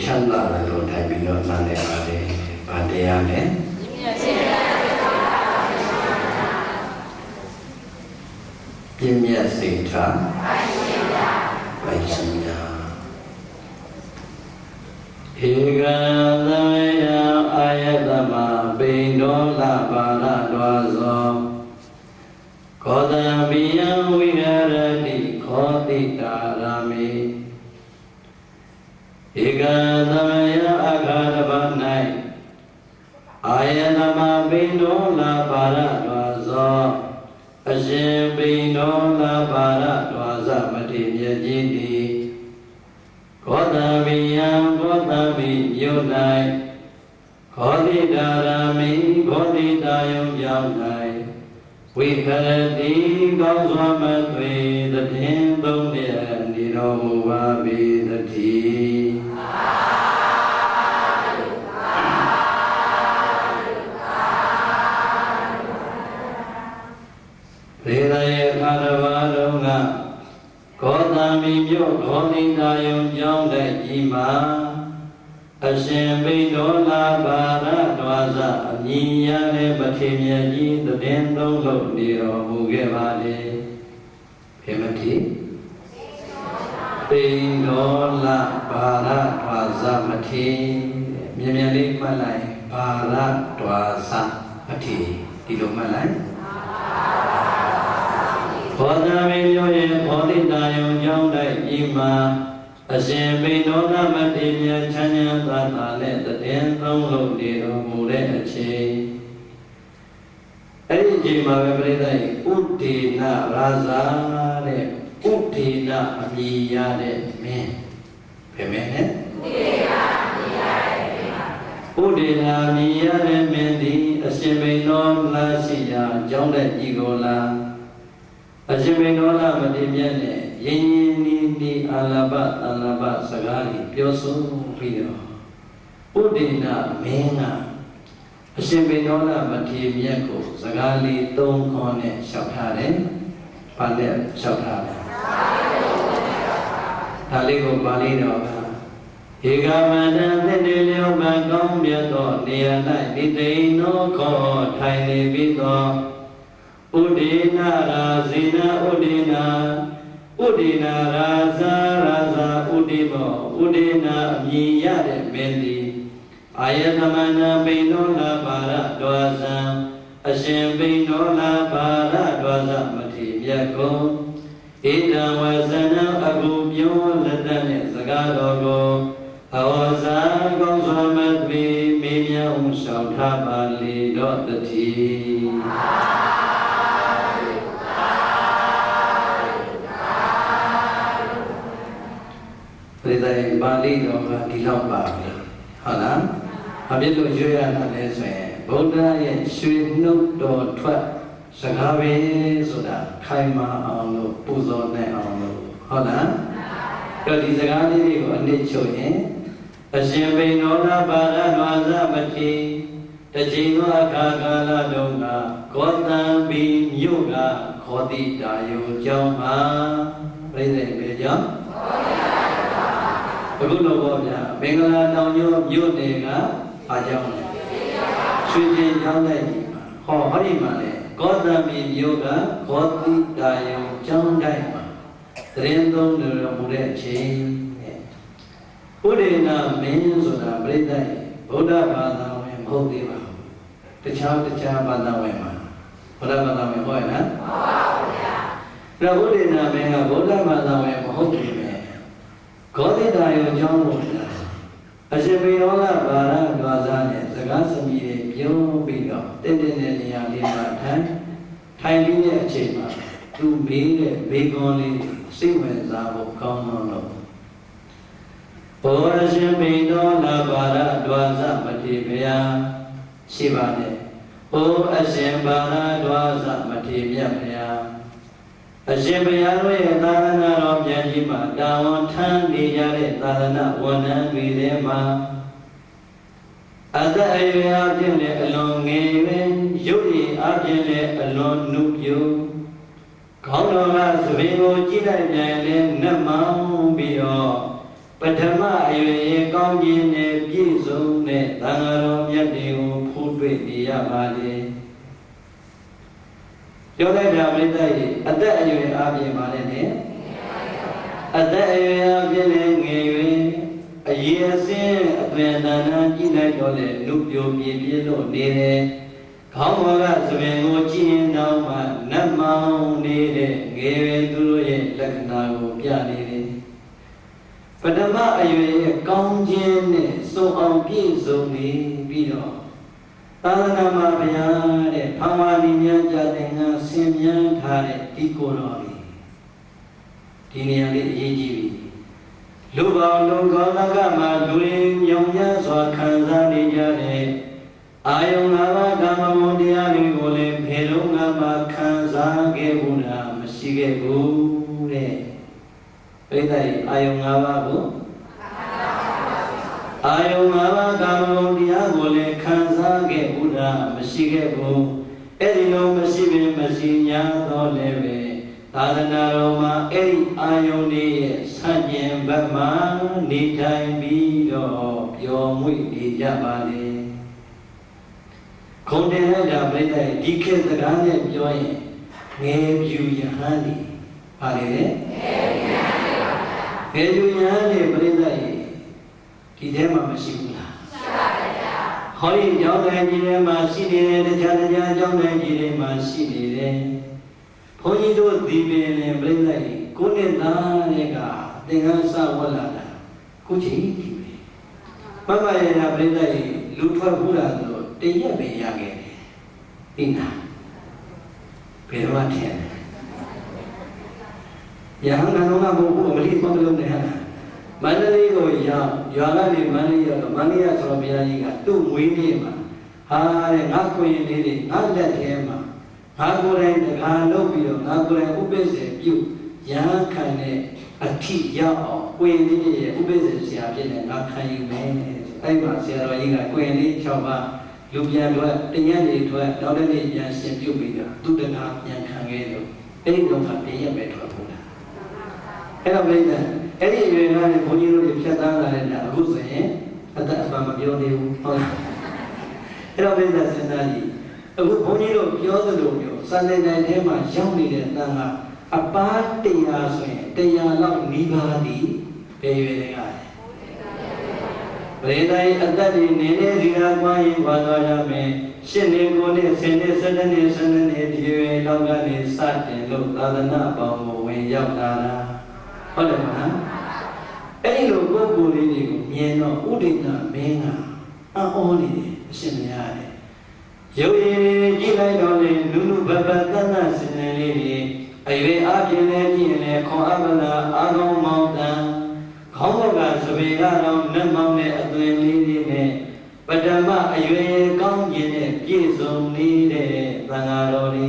ချမ်းသာတယ်လို့ထိုင်ပြီးတော့နားလည်ပါတယ်ဗာတရားနဲ့ပြည့်မြတ်စိတ်ထားပိုင်ရှင်များဧကံသမယအာယတမပိန္ဒောလပါရတောဇောခောတံပိယံဝိရရတိခောတိတာရမေဧကံသမယအခါတပ၌အာယတမပိန္ဒောလပါရတောဇောအရှင်ပိန္ဒောလပါရတောဇမတိမြတ်ကြီးသည်ခောတံပိယံခောတံပိမြို့၌ခောတိတာရမေခောတိတာယုံကြောင့်၌ဝိခရတိကောင်းစွာမသွေသဖြင့်သုံးလျက်နေတော်မူပါပေသတည်းရေရရဲ့ခါရဝါလုံးကခောတံမိမြို့ခောတိတာယုံကြောင်းတဲ့ဤမှာအရှင်ပိန္ဒောလပါရတောဇအမည်ရတဲ့ပထေမြတ်ကြီးတည်င်းသုံးလို့နေတော်မူခဲ့ပါလေဖေမတိပိန္ဒောလပါရတောဇမထေမြင်မြန်လေးမှတ်လိုက်ပါရတောဇမထေဒီလိုမှတ်လိုက်ခောတံမိမြို့ရဲ့ခောတိတာယုံကြောင်းတဲ့ဤမှာအရှင်ပိန္ဒောလမထေရမြတ်ချမ်းသာသာနဲ့တည်င်းသုံးလို့နေတော်မူတဲ့အချိန်အဲ့ဒီအချိန်မှာပဲပြိဿရဲ့ဥဒေနရာဇာတဲ့ဥဒေနအမည်ရတဲ့မင်းဖေမဲနဲ့ဥဒေနအမည်ရတဲ့မင်းသည်အရှင်ပိန္ဒောလရှိရာကျောင်းတဲ့ဤကိုလာအရှင်ပိန္ဒောလမထေရမြတ်နဲ့ယဉ်ယဉ်နီးနီးအာလဘအာလဘစကားလေးပြောဆိုပြီးတော့ဥဒေနမင်းကအရှင်ပိန္ဒောလမထေရမြတ်ကိုစကားလေးသုံးခေါ်နဲ့လျှောက်ထားတယ်။ဘာနဲ့လျှောက်ထားလဲ။ဒါလေးကိုပါဠိတော်ကဧကမန္တသစ်တေလျောမကောင်းမြတ်သောနေရာ၌ဒီတိန်သောခေါ်ထိုင်နေပြီးသောဥဒေနရာဇိနာဥဒေနာဥဒေနာရာဇာရာဇာဥဒေမောဥဒေနာအမည်ရတဲ့မင်းသည်အာယတမနာပိန္ဒောလပါရတောဇံအရှင်ပိန္ဒောလပါရတောဇမထေရမြတ်ကိုဣဒံဝဇနံအကုပြောလက်တနဲ့စကားတော်ကိုအဝဇာကောင်းစွာမသွေမေးမြန်းအောင်ရှောက်ထားပါလေတော့တည်းပြိဿရဲ့ပါဠိတော်ကဒီလောက်ပါပဲဟုတ်လားအပြည့်လို့ရွေးရတာလဲဆိုရင်ဗုဒ္ဓရဲ့ရွှေနှုတ်တော်ထွက်စကားပဲဆိုတာခိုင်မာအောင်လို့ပူဇော်နိုင်အောင်လို့ဟုတ်လားအဲ့ဒီစကားလေးတွေကိုအနည်းချုပ်ရင်အရှင်ပိန္ဒောလပါရတောဇမထေတချိန်သောအခါကာလတုန်းကကောတံပိမြို့ကခောတိတာယုံကျောင်းမှာပြိဿရဲ့ပဲကြောင့်အခုတော့ဘောဗျာမင်္ဂလာတောင်မြို့နယ်ကအားကြောင်းလဲရွှေကျင်ကျောင်းလိုက်ကြီးမှာဟောဒီမှာလဲကောသမိမြို့ကခောတိတာယုံကျောင်းတိုင်းမှာတရင်သုံးတော်မူတဲ့အချိန်ဥဒေနမင်းဆိုတာပြိဿရဲ့ဗုဒ္ဓဘာသာဝင်မဟုတ်သေးပါဘူးတခြားဘာသာဝင်မှာဗုဒ္ဓဘာသာဝင်ဟုတ်ရဲ့နော်ဟုတ်ပါဘူးဗျာဒါဥဒေနမင်းကဗုဒ္ဓဘာသာဝင်မဟုတ်သေးပဲခောတိတာယုံကျောင်းကိုအရှင်ပိန္ဒောလပါရတောဇနဲ့စကားစမြည်တွေပြုံးပြီးတော့တဲ့နေရာလေးမှာထိုင်ပြီးတဲ့အချိန်မှာသူမေးတဲ့မေးခွန်းလေးစိတ်ဝင်စားဖို့ကောင်းတော့ဘောရရှင်ပိန္ဒောလပါရတောဇမထေရဗျာရှိပါနဲ့ဘိုးအရှင်ပါရတောဇမထေရမြတ်ဗျာအရှင်ဘုရားတို့ရဲ့သာသနာတော်ပြန်ကြီးမှာတာဝန်ထမ်းနေကြတဲ့သာသနာဝန်ထမ်းတွေထဲမှာအသက်အရွယ်အပြင်နဲ့အလွန်ငယ်ရွယ်ရုပ်ရည်အပြင်နဲ့အလွန်နုပြိုခေါင်းတော်ကသဘင်ကိုကြည့်လိုက်ပြန်ရင်နတ်မောင်းပြီးတော့ ပထမအရွယ်ကောင်းခြင်းနဲ့ပြည့်စုံတဲ့သံဃာတော်မြတ်တွေကိုဖူးတွေ့နေရပါလေပြောလိုက်တာပြိတ္တရဲ့အသက်အရွယ်အားဖြင့်ပါလေနဲ့အသက်အရွယ်အားဖြင့်လည်းငယ်ရွယ်အရေးအစင်းအသွင်တန်တန်ကြည့်လိုက်တော့လေလူပြိုပြေပြေလို့နေတယ်ခေါင်းပေါ်ကသပင်ကိုကြည့်ရင်တော့မှနတ်မောင်နေတဲ့ငယ်ရွယ်သူတို့ရဲ့လက္ခဏာကိုပြနေတယ်ပထမအရွယ်ကောင်းခြင်းနဲ့စုံအောင်ပြည့်စုံနေပြီးတော့သာသနာမှာဘုရားတဲ့ဖန်ဝါဒီမြတ်ကြတဲ့ငါဆင်မြန်းထားတဲ့ဒီကိုယ်တော်လေးဒီနေရာလေးအရေးကြီးပြီလူပေါင်းလူကောင်းကမှာလူရင်းညောင်ရစွာခံစားနေကြတဲ့အာယုံ၅ပါးဓမ္မမုံတရားတွေကိုလည်းဘယ်လုံးမှခံစားခဲ့ဘူးလားမရှိခဲ့ဘူးတဲ့ပြိတ္တိအာယုံ၅ပါးကိုအာယုံ၅ပါးဓမ္မမုံတရားကိုလည်းခံစားခဲ့ဘူးလားမရှိခဲ့ဘူးအဲ့ဒီလိုမရှိပင်မရှိညာတော့လည်းပဲသာသနာတော်မှာအဲ့ဒီအာယုန်လေးရဲ့ဆန့်ကျင်ဘက်မှာနေထိုင်ပြီးတော့ပျော်မွေ့နေကြပါလေခုံတင်လိုက်တာပြိတ္တိဒီခေတ်စကားနဲ့ပြောရင်ငယ်ပြူယဟန်ဒီပါလေငယ်ပြူယဟန်ဒီပြိတ္တိဒီထဲမှာမရှိဘူးလားရှိပါဗျာဟောဒီကျောင်းတိုင်းကြီးထဲမှာရှိနေတယ်တခြားကျောင်းတိုင်းကြီးတွေမှာရှိနေတယ်ဘုန်းကြီးတို့ဒီပင်နဲ့ပြိဿကြီးကိုနှစ်သားတွေကသင်္ကန်းစဝတ်လာတာခုချိန်ဒီပဲမမရရပြိဿကြီးလူထွက်ဘူးလားဆိုတော့တရက်ပဲရခဲ့တယ်သိလားဘယ်တော့ထင်ရဟန်းတော်ကဘုရားမလိမလုံးနဲ့ဟာမန္တလေးကိုရောက်ရွာကနေမန္တလေးရောက်တော့မန္တလေးရဆိုတော့ဘုရားကြီးကသူ့မွေးနေ့မှာဟာတဲ့ငါကိုရင်လေးတွေငါလက်ထဲမှာငါကိုယ်တိုင်တခါလုပ်ပြီးတော့ငါကိုယ်တိုင်ဥပ္ပစ္စေပြုရဟန်းခံတဲ့အထိရောက်အောင်ကိုရင်လေးရဲ့ဥပ္ပစ္စေဆရာဖြစ်နေငါခံယူမယ်အဲ့မှာဆရာတော်ကြီးကကိုရင်လေး6ပါးလူပြန်တော့တညက်တွေထွက်နောက်တစ်နေ့ပြန်ရှင်ပြုပြီးတော့သူတကားပြန်ခံခဲ့လို့အဲ့ဒီတော့ကတရက်ပဲထွက်ဖို့လားအဲ့တော့ပြိဿအဲ့ဒီရွေလာတဲ့ဘုန်းကြီးတို့တွေဖြတ်သားလာတဲ့အခုဆိုရင်အသက်အပံမပြောသေးဘူးဟုတ်လားအဲ့တော့ပြိဿစဉ်းစားကြည့်အခုဘုန်းကြီးတို့ပြောသလိုမျိုးစံနေတိုင်းထဲမှာရောက်နေတဲ့တန်ကအပါး100ဆိုရင်100လောက်နီးပါးသည်ဘယ်ရွယ်တွေကလဲဗေဒိုင်အသက်တွေနေနေစီကားကွာရင်ပါသွားရမယ်8နှစ်9နှစ်10နှစ်12နှစ်12နှစ်ဒီရွယ်လောက်ကနေစတင်လို့သာသနာပေါင်းကိုဝင်ရောက်လာတာဟုတ်တယ်မလားအဲ့ဒီလိုပုဂ္ဂိုလ်လေးတွေကိုမြင်တော့ဥဒိဋ္ဌမင်းကအနေတယ်အရှင်မရတယ်ရုပ်ရည်ကြည့်လိုက်တော့လေလူလူဘဘတဏ္ဍစင်နေလေးတွေအရွယ်အပြင်းနဲ့ကြည့်ရင်လည်းခွန်အပလာအာကောင်းမောင်းတန်ခေါင်းဘောကသဘေကတော့နတ်မောင်းတဲ့အသွင်လေးတွေနဲ့ပထမအရွယ်ကောင်းခြင်းနဲ့ပြည့်စုံနေတဲ့သံဃာတော်တွေ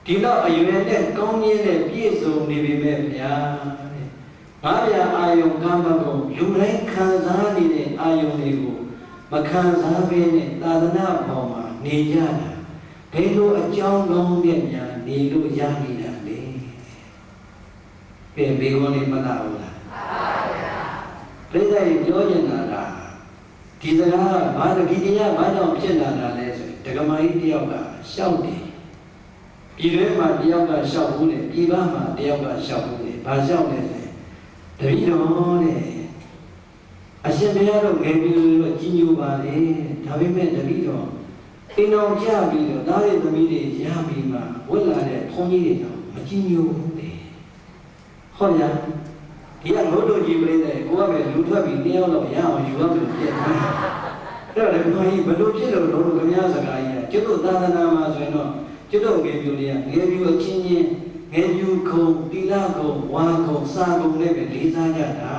ဒီတော့အရွယ်နဲ့ကောင်းခြင်းနဲ့ပြည့်စုံနေပြီမဲ့ဗျာတဲ့ငါဗျာအာယုံကံမကုန်လူတိုင်းခံစားနေတဲ့အာယုံတွေကိုမခံစားဘဲနဲ့သာသနာပေါ်မှာနေကြတာဘယ်လိုအကြောင်းကောင်းတဲ့များနေလို့ရနေတာလဲပြန်ဘေးကောလေးမလာဘူးလားမှန်ပါဗျာပြိဿကြီးပြောနေတာကဒီစကားကဘာတတိယဘာကြောင့်ဖြစ်လာတာလဲဆိုရင်ဒကမာကြီးတယောက်ကရှောက်တယ်ပြည်တွင်းမှာတယောက်ကရှောက်ဘူးလေပြည်ပမှာတယောက်ကရှောက်ဘူးလေဘာရှောက်လဲဆိုရင်တပည့်တော်တဲ့အရှင်ဘုရားတို့ငယ်ပြီးတော့ကြီးညိုပါလေဒါပေမဲ့တပည့်တော်အိမ်တော်ကြပြီးတော့သားရဲ့သမီးတွေရပြီးမှဝတ်လာတဲ့ဘုန်းကြီးတွေတော့မကြီးညိုဘူးလေဟောဗျာဒီကငုတ်တို့ကြီးပြိတဲ့ကိုကပဲလူထွက်ပြီးတရားတော့ရအောင်ယူရမယ်ပြည့်တယ်အဲ့တော့ဒီဘုန်းကြီးဘလို့ဖြစ်လို့တို့ခမည်းစကားကြီးကျွတ်တို့သာသနာမှာဆိုရင်တော့ကျွတ်တို့ငယ်ပြူတွေကငယ်ပြူအချင်းချင်းငယ်ပြူခုံတိလခုံဝါခုံစာခုံနဲ့ပဲလေးစားကြတာ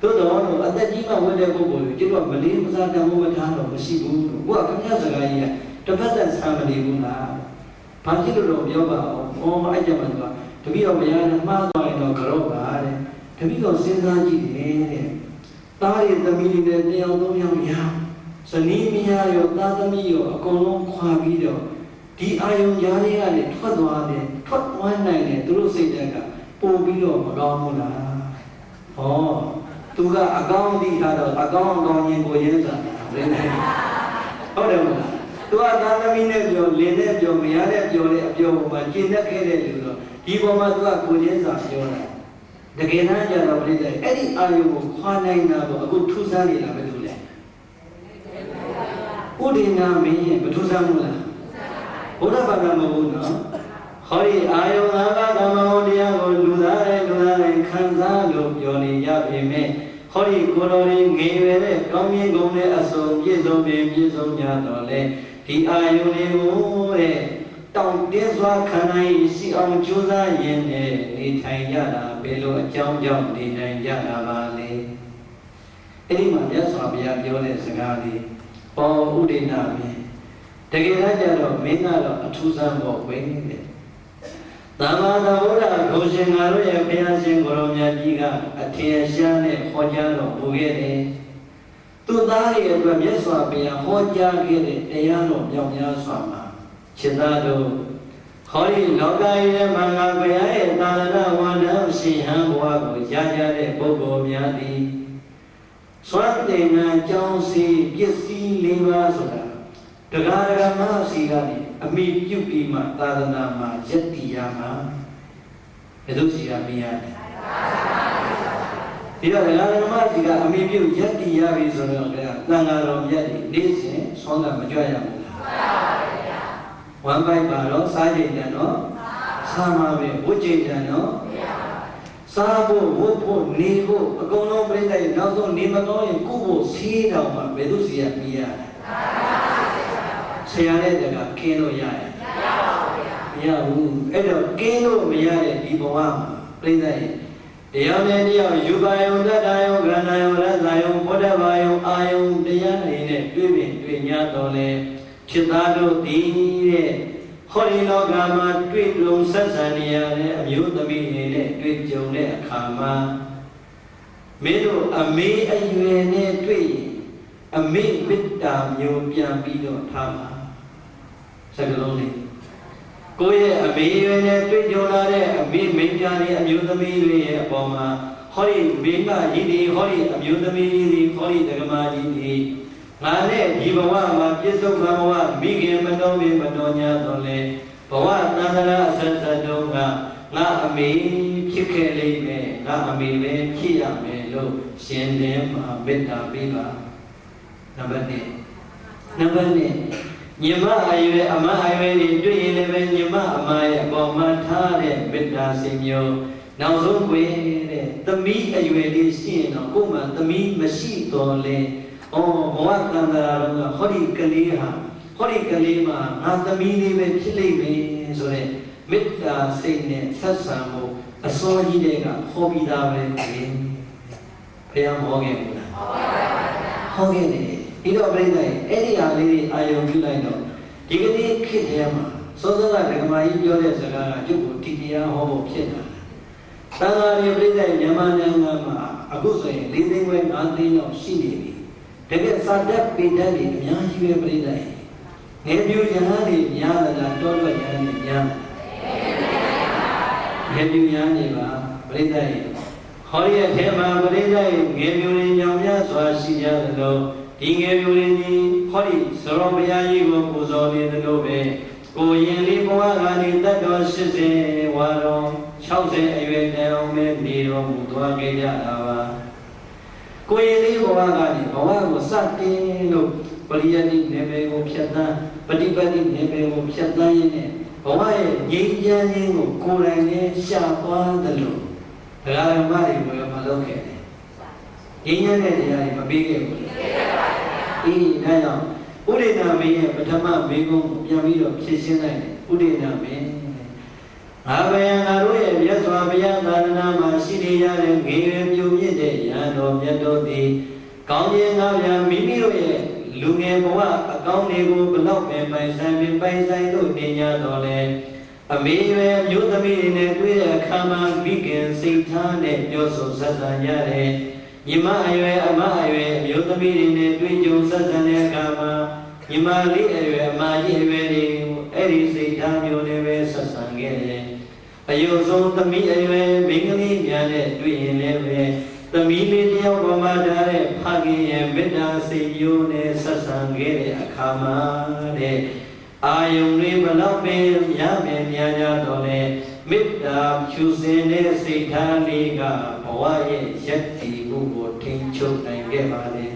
တို့တော့အသက်ကြီးမှဝတ်တဲ့ပုဂ္ဂိုလ်တွေကျွတ်ကမလေးမစားတမ်းမထားတော့မရှိဘူးကိုကခမည်းစကားကြီးကတစ်ဖက်သက်ဆံမနေဘူးလားဘာဖြစ်လို့တော့ပြောပါအောင်ဟောအဲ့ကြမှာတပည့်တော်မရနဲ့မှားသွားရင်တော့ကြောက်ပါတဲ့တပည့်တော်စဉ်းစားကြည့်တယ်တဲ့သားရဲ့သမီးတွေနဲ့2 3ယောက်ရဇနီးမယားရောသားသမီးရောအကုန်လုံးခွာပြီးတော့ဒီအာယုံကြားတွေကနေထွက်သွားနိုင်တယ်သူတို့စိတ်ဓာတ်ကပို့ပြီးတော့မကောင်းဘူးလားဟ သူကအကောင်းသိထားတော့အကောင်းရင်ကိုရင်းစားတယ်ဟုတ်တယ်မလားသူကသာသမီနဲ့ပြောလင်းနဲ့ပြောမရနဲ့ပြောတဲ့အပြောပေါ်မှာကျင့်တတ်ခဲ့တဲ့လူတော့ဒီပေါ်မှာသူကကိုရင်းစားပြောတာတကယ်တမ်းကျတော့ပြိတ္တိအဲ့ဒီအာယုကိုခွာနိုင်တာတော့အခုထူးဆန်းနေတာပဲလို့လေဥဒိနာမင်းရဲ့မထူးဆန်းဘူးလားဘုရားဘာသာမဟုတ်ဘူးနော်ဟောဒီအာယုငါးပါးဓမ္မဟောတရားကိုလူသားတိုင်းခံစားလို့ပြောနေရပေမဲ့ဟောဒီကိုယ်တော်ကြီးငြိမ်ရတဲ့ကောင်းမြတ်ကုန်တဲ့အစုံပြည့်စုံကြတော့လေဒီအာယုလေးကိုတဲ့တောင့်တင်းစွာခံနိုင်ရှိအောင်ကြိုးစားရင်းနဲ့နေထိုင်ကြတာဘယ်လိုအကြောင်းကြောင့်နေနိုင်ကြတာပါလဲအဲ့ဒီမှာမြတ်စွာဘုရားပြောတဲ့စကားလေးပေါဥဒိနာမင်းတကယ်တမ်းကျတော့မင်းကတော့အထူးဆန်းဖို့ဝင်နေသမ္မာသမ္ဗုဒ္ဓဂုဏ်ရှင်ငါတို့ရဲ့ဘုရားရှင်ကိုရောမြတ်ကြီးကအထင်ရှားနဲ့ဟောကြားတော်မူခဲ့တယ်သူသားရဲ့အတွက်မြတ်စွာဘုရားဟောကြားခဲ့တဲ့တရားတော်မြောက်များစွာမှာခြေသားတို့ဟောဒီလောကကြီးရဲ့မှာငါဘုရားရဲ့သာသနာဝန္ဒရှင်ဟန်ဘဝကိုရကြတဲ့ပုဂ္ဂိုလ်များသည်စွမ်းသင်္ကန်းကြောင်းစီပစ္စည်းလေးပါးဆိုတာတရားဓမ္မစီကနေအမိပြုပြီးမှသာသနာမှာယက်တိရမှာဘယ်လိုစီရမရလဲဒီတော့တရားဓမ္မစီကအမိပြုယက်တိရပြီဆိုတော့တန်ဃာတော်မြတ်တွေနေ့စဉ်ဆွမ်းတာမကြွရဘူးလားဝမ်းပိုက်ပါတော့စားကြိတ်တယ်နော်စားမှာပဲဝတ်ကြိတ်တယ်နော်စားဖို့ဝတ်ဖို့နေဖို့အကုန်လုံးပြိတ္တိနောက်ဆုံးနေမကောင်းရင်ကုဖို့ဆေးတော်မှာဘယ်လိုစီရမရလဲဆရာနဲ့တကကင်းလို့ရရဲ့မရဘူးအဲ့တော့ကင်းလို့မရတဲ့ဒီဘဝမှာပြိဿရဲ့တရားနဲ့တရားယူပါယုံတတ္တယုံကန္တယုံရသယုံဘောဓဘာယုံအာယုံတရားတွေနဲ့တွေ့ညာတော်လဲဖြစ်သားတို့ဒီတဲ့ဟောဒီလောကမှာတွေ့လုံဆက်ဆံနေရတဲ့အမျိုးသမီးတွေနဲ့တွေ့ကြုံတဲ့အခါမှာမင်းတို့အမေအရွယ်နဲ့တွေ့အမေမေတ္တာမျိုးပြန်ပြီးတော့ထားပါစကလုံးလေးကိုယ့်ရဲ့အမေရွယ်နဲ့တွေ့ကြုံလာတဲ့အမေမိန်းမတွေအမျိုးသမီးတွေရဲ့အပေါ်မှာဟောဒီမိန်းမကြီးတွေဟောဒီအမျိုးသမီးတွေဟောဒီဒကမာကြီးတွေငါနဲ့ဒီဘဝမှာပြစ္ဆုတ်ဘဝမိခင်မတော်မီမတော်ညာတော့လေဘဝသံဃာအဆက်ဆက်တုန်းကငါအမေဖြစ်ခဲ့လိမ့်မယ်ငါအမေပဲဖြစ်ရမယ်လို့ရှင်လင်းမှာမေတ္တာပေးပါနံပါတ်1နံပါတ်2ညီမအရွယ်အမအရွယ်တွေတွေ့ရင်လည်းပဲညီမအမရဲ့အပေါ်မှာထားတဲ့မေတ္တာစိတ်မျိုးနောက်ဆုံးွယ်တဲ့သမီးအရွယ်လေးရှိရင်တော့ကိုယ်မှသမီးမရှိတော့လေဘဝတန်ត្រာတော်ကဟောဒီကလေးဟာဟောဒီကလေးမှာငါသမီးလေးပဲဖြစ်လိမ့်မယ်ဆိုတဲ့မေတ္တာစိတ်နဲ့ဆက်ဆံဖို့အစောကြီးတဲ့ကဟောပြီးသားပဲခင်ဘုရားဟောခဲ့ဘူးလားဟောခဲ့တယ်ဒီတော့ပြိဿရဲ့အဲ့ဒီအားလေးအာယုံပြုလိုက်တော့ဒီကနေ့ခေတ်ထဲမှာစောစောကဒကမာကြီးပြောတဲ့စကားကကျုပ်ကိုတိတရားဟောဖို့ဖြစ်တာသံဃာတွေပြိဿရဲ့မြန်မာနိုင်ငံမှာအခုဆိုရင်4 သိန်းခွဲ5 သိန်းလောက်ရှိနေပြီတကယ်စာတတ်ပေတတ်တွေအများကြီးပဲပြိဿရဲ့ငယ်ပြူရဟန်းတွေများလာတောထွက်ရဟန်းတွေများငယ်ပြူရဟန်းတွေပါပြိဿရဲ့ဟောဒီရဲ့ထဲမှာပြိဿရဲ့ငယ်ပြူတွေညောင်များစွာရှိကြသလိုဒီငယ်ပြူတွေဒီဟောဒီသရောဘုရားကြီးကိုပူဇော်နေသလိုပဲကိုရင်လေးဘဝကနေတတ်တော်80ဝါတော်60အရွယ်တောင်ပဲနေတော်မူသွားခဲ့ကြတာပါကိုရင်လေးဘဝကနေဘဝကိုစတင်လို့ပရိယတိနေပေကိုဖြတ်သန်းပฏิပတ်တိနေပေကိုဖြတ်သန်းရင်းနဲ့ဘဝရဲ့ငြိမ်းချမ်းခြင်းကိုကိုယ်တိုင်နဲ့ရှာသွားသလိုဒကာဓမ္မတွေကိုမလုပ်ခဲ့တယ်ငြိမ်းချမ်းတဲ့တရားတွေမပေးခဲ့ဘူးလေအေးဒါကြောင့်ဥဒိနာမင်းရဲ့ပထမမေကုံကိုပြန်ပြီးတော့ဖြည့်ရှင်းလိုက်တယ်ဥဒိနာမင်းငါဘယံငါတို့ရဲ့မြတ်စွာဘုရားသာသနာမှာရှိနေရတဲ့ငယ်ရွယ်ပြိုမြင့်တဲ့ယဟန်တော်မြတ်တို့သည်ကောင်းခြင်းငါဗျာမိမိတို့ရဲ့လူငယ်ဘဝအကောင်းတွေကိုဘလောက်ပဲပိုင်ဆိုင်လို့နေကြတော့လေအမေရွယ်မျိုးသမီးတွေနဲ့တွေ့တဲ့အခါမှာမိခင်စိတ်ထားနဲ့ပြောဆိုဆက်ဆံကြတယ်ညီမအရွယ်အမအရွယ်မျိုးသမီးတွေနဲ့တွေ့ကြုံဆက်ဆံတဲ့အခါမှာညီမလေးအရွယ်အမကြီးအရွယ်တွေအဲ့ဒီစိတ်ထားမျိုးနဲ့ပဲဆက်ဆံခဲ့တယ်အယုံဆုံးသမီးအရွယ်မိန်းကလေးများနဲ့တွေ့ရင်လည်းပဲ သမီးလေးတယောက်ပေါ်မှာထားတဲ့ဖခင်ရဲ့မေတ္တာစိတ်မျိုးနဲ့ဆက်ဆံခဲ့တဲ့အခါမှာတဲ့အာယုန်တွေဘလောက်ပဲများမယ်များကြတော့လေမေတ္တာဖြူစင်တဲ့စိတ်ထားလေးကဘဝရဲ့ယက်တည်မှုကိုထိန်းချုပ်နိုင်ခဲ့ပါလေ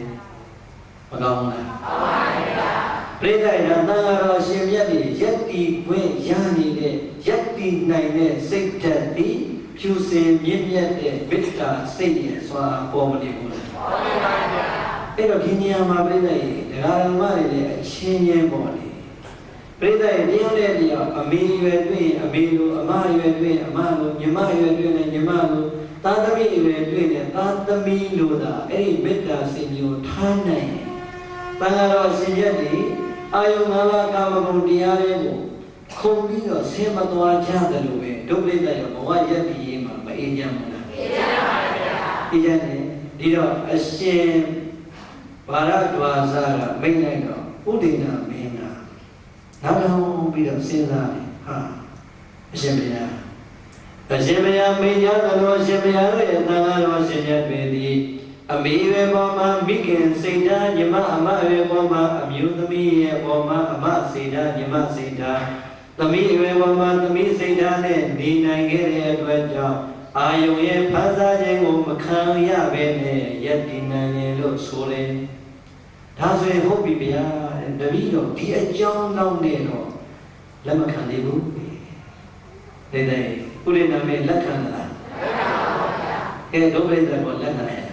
မကောင်းလားမှန်ပါဗျာပြိဿရတန်ဃာတော်ရှင်မြတ်ကြီးယက်တည်ခွင့်ရနေတဲ့ယက်တည်နိုင်တဲ့စိတ်ဓာတ်ဒီဖြူစင်မြင့်မြတ်တဲ့မေတ္တာစိတ်ရဲ့စွာပေါ်မနေဘူးလားပေါ်နေပါဗျာအဲ့တော့ဒီနေရာမှာပြိဿရေတရားဓမ္မတွေလည်းအချင်းချင်းပေါ်နေပြိဿရေတယောက်နဲ့တယောက်အမေရွယ်တွေ့ရင်အမေလိုအမရွယ်တွေ့ရင်အမလိုညီမရွယ်တွေ့ရင်ညီမလိုသားသမီးရွယ်တွေ့ရင်သားသမီးလိုသာအဲ့ဒီမေတ္တာစိတ်မျိုးထားနိုင်ရင်တန်ဃာတော်ရှင်မြတ်ကြီးအာယုံ၅ပါးကာမဂုဏ်တရားတွေကိုခုံပြီးတော့ဆင်းမသွားကြတယ်လို့ပဲဒုပရိသတ်ရောဘဝရည်တည်ရေးမှာမအေးချမ်းဘူးလားအေးချမ်းပါဗျာအေးချမ်းတယ်ဒီတော့အရှင်ဘာရဒွါစကမိတ်လိုက်တော့ဥဒိဏမင်းကနောက်တော့ပြီးတော့စဉ်းစားတယ်ဟာအရှင်ဘုရားမိညာတော်အရှင်ဘုရားရဲ့သံဃာတော်ရှင်မြတ်တွေသည်အမေရဲ့ပေါ်မှာမိခင်စိတ်ဓာတ်ညီမအမရဲ့ပေါ်မှာအမျိုးသမီးရဲ့ပေါ်မှာအမစိတ်ဓာတ်ညီမစိတ်ဓာတ်သမီးရဲ့ပေါ်မှာသမီးစိတ်ဓာတ်နဲ့နေနိုင်ခဲ့တဲ့အတွက်ကြောင့်အာယုံရဲ့ဖန်ဆားခြင်းကိုမခံရဘဲနဲ့ယက်တည်နိုင်ရင်လို့ဆိုတယ်ဒါဆိုရင်ဟုတ်ပြီဗျာတပည့်တော်ဒီအကြောင်းနောက်နဲ့တော့လက်မခံသေးဘူးတဲ့ဥရိနာမေလက်ခံလားကဲဒုပရိသတ်ကိုလက်ခံတယ်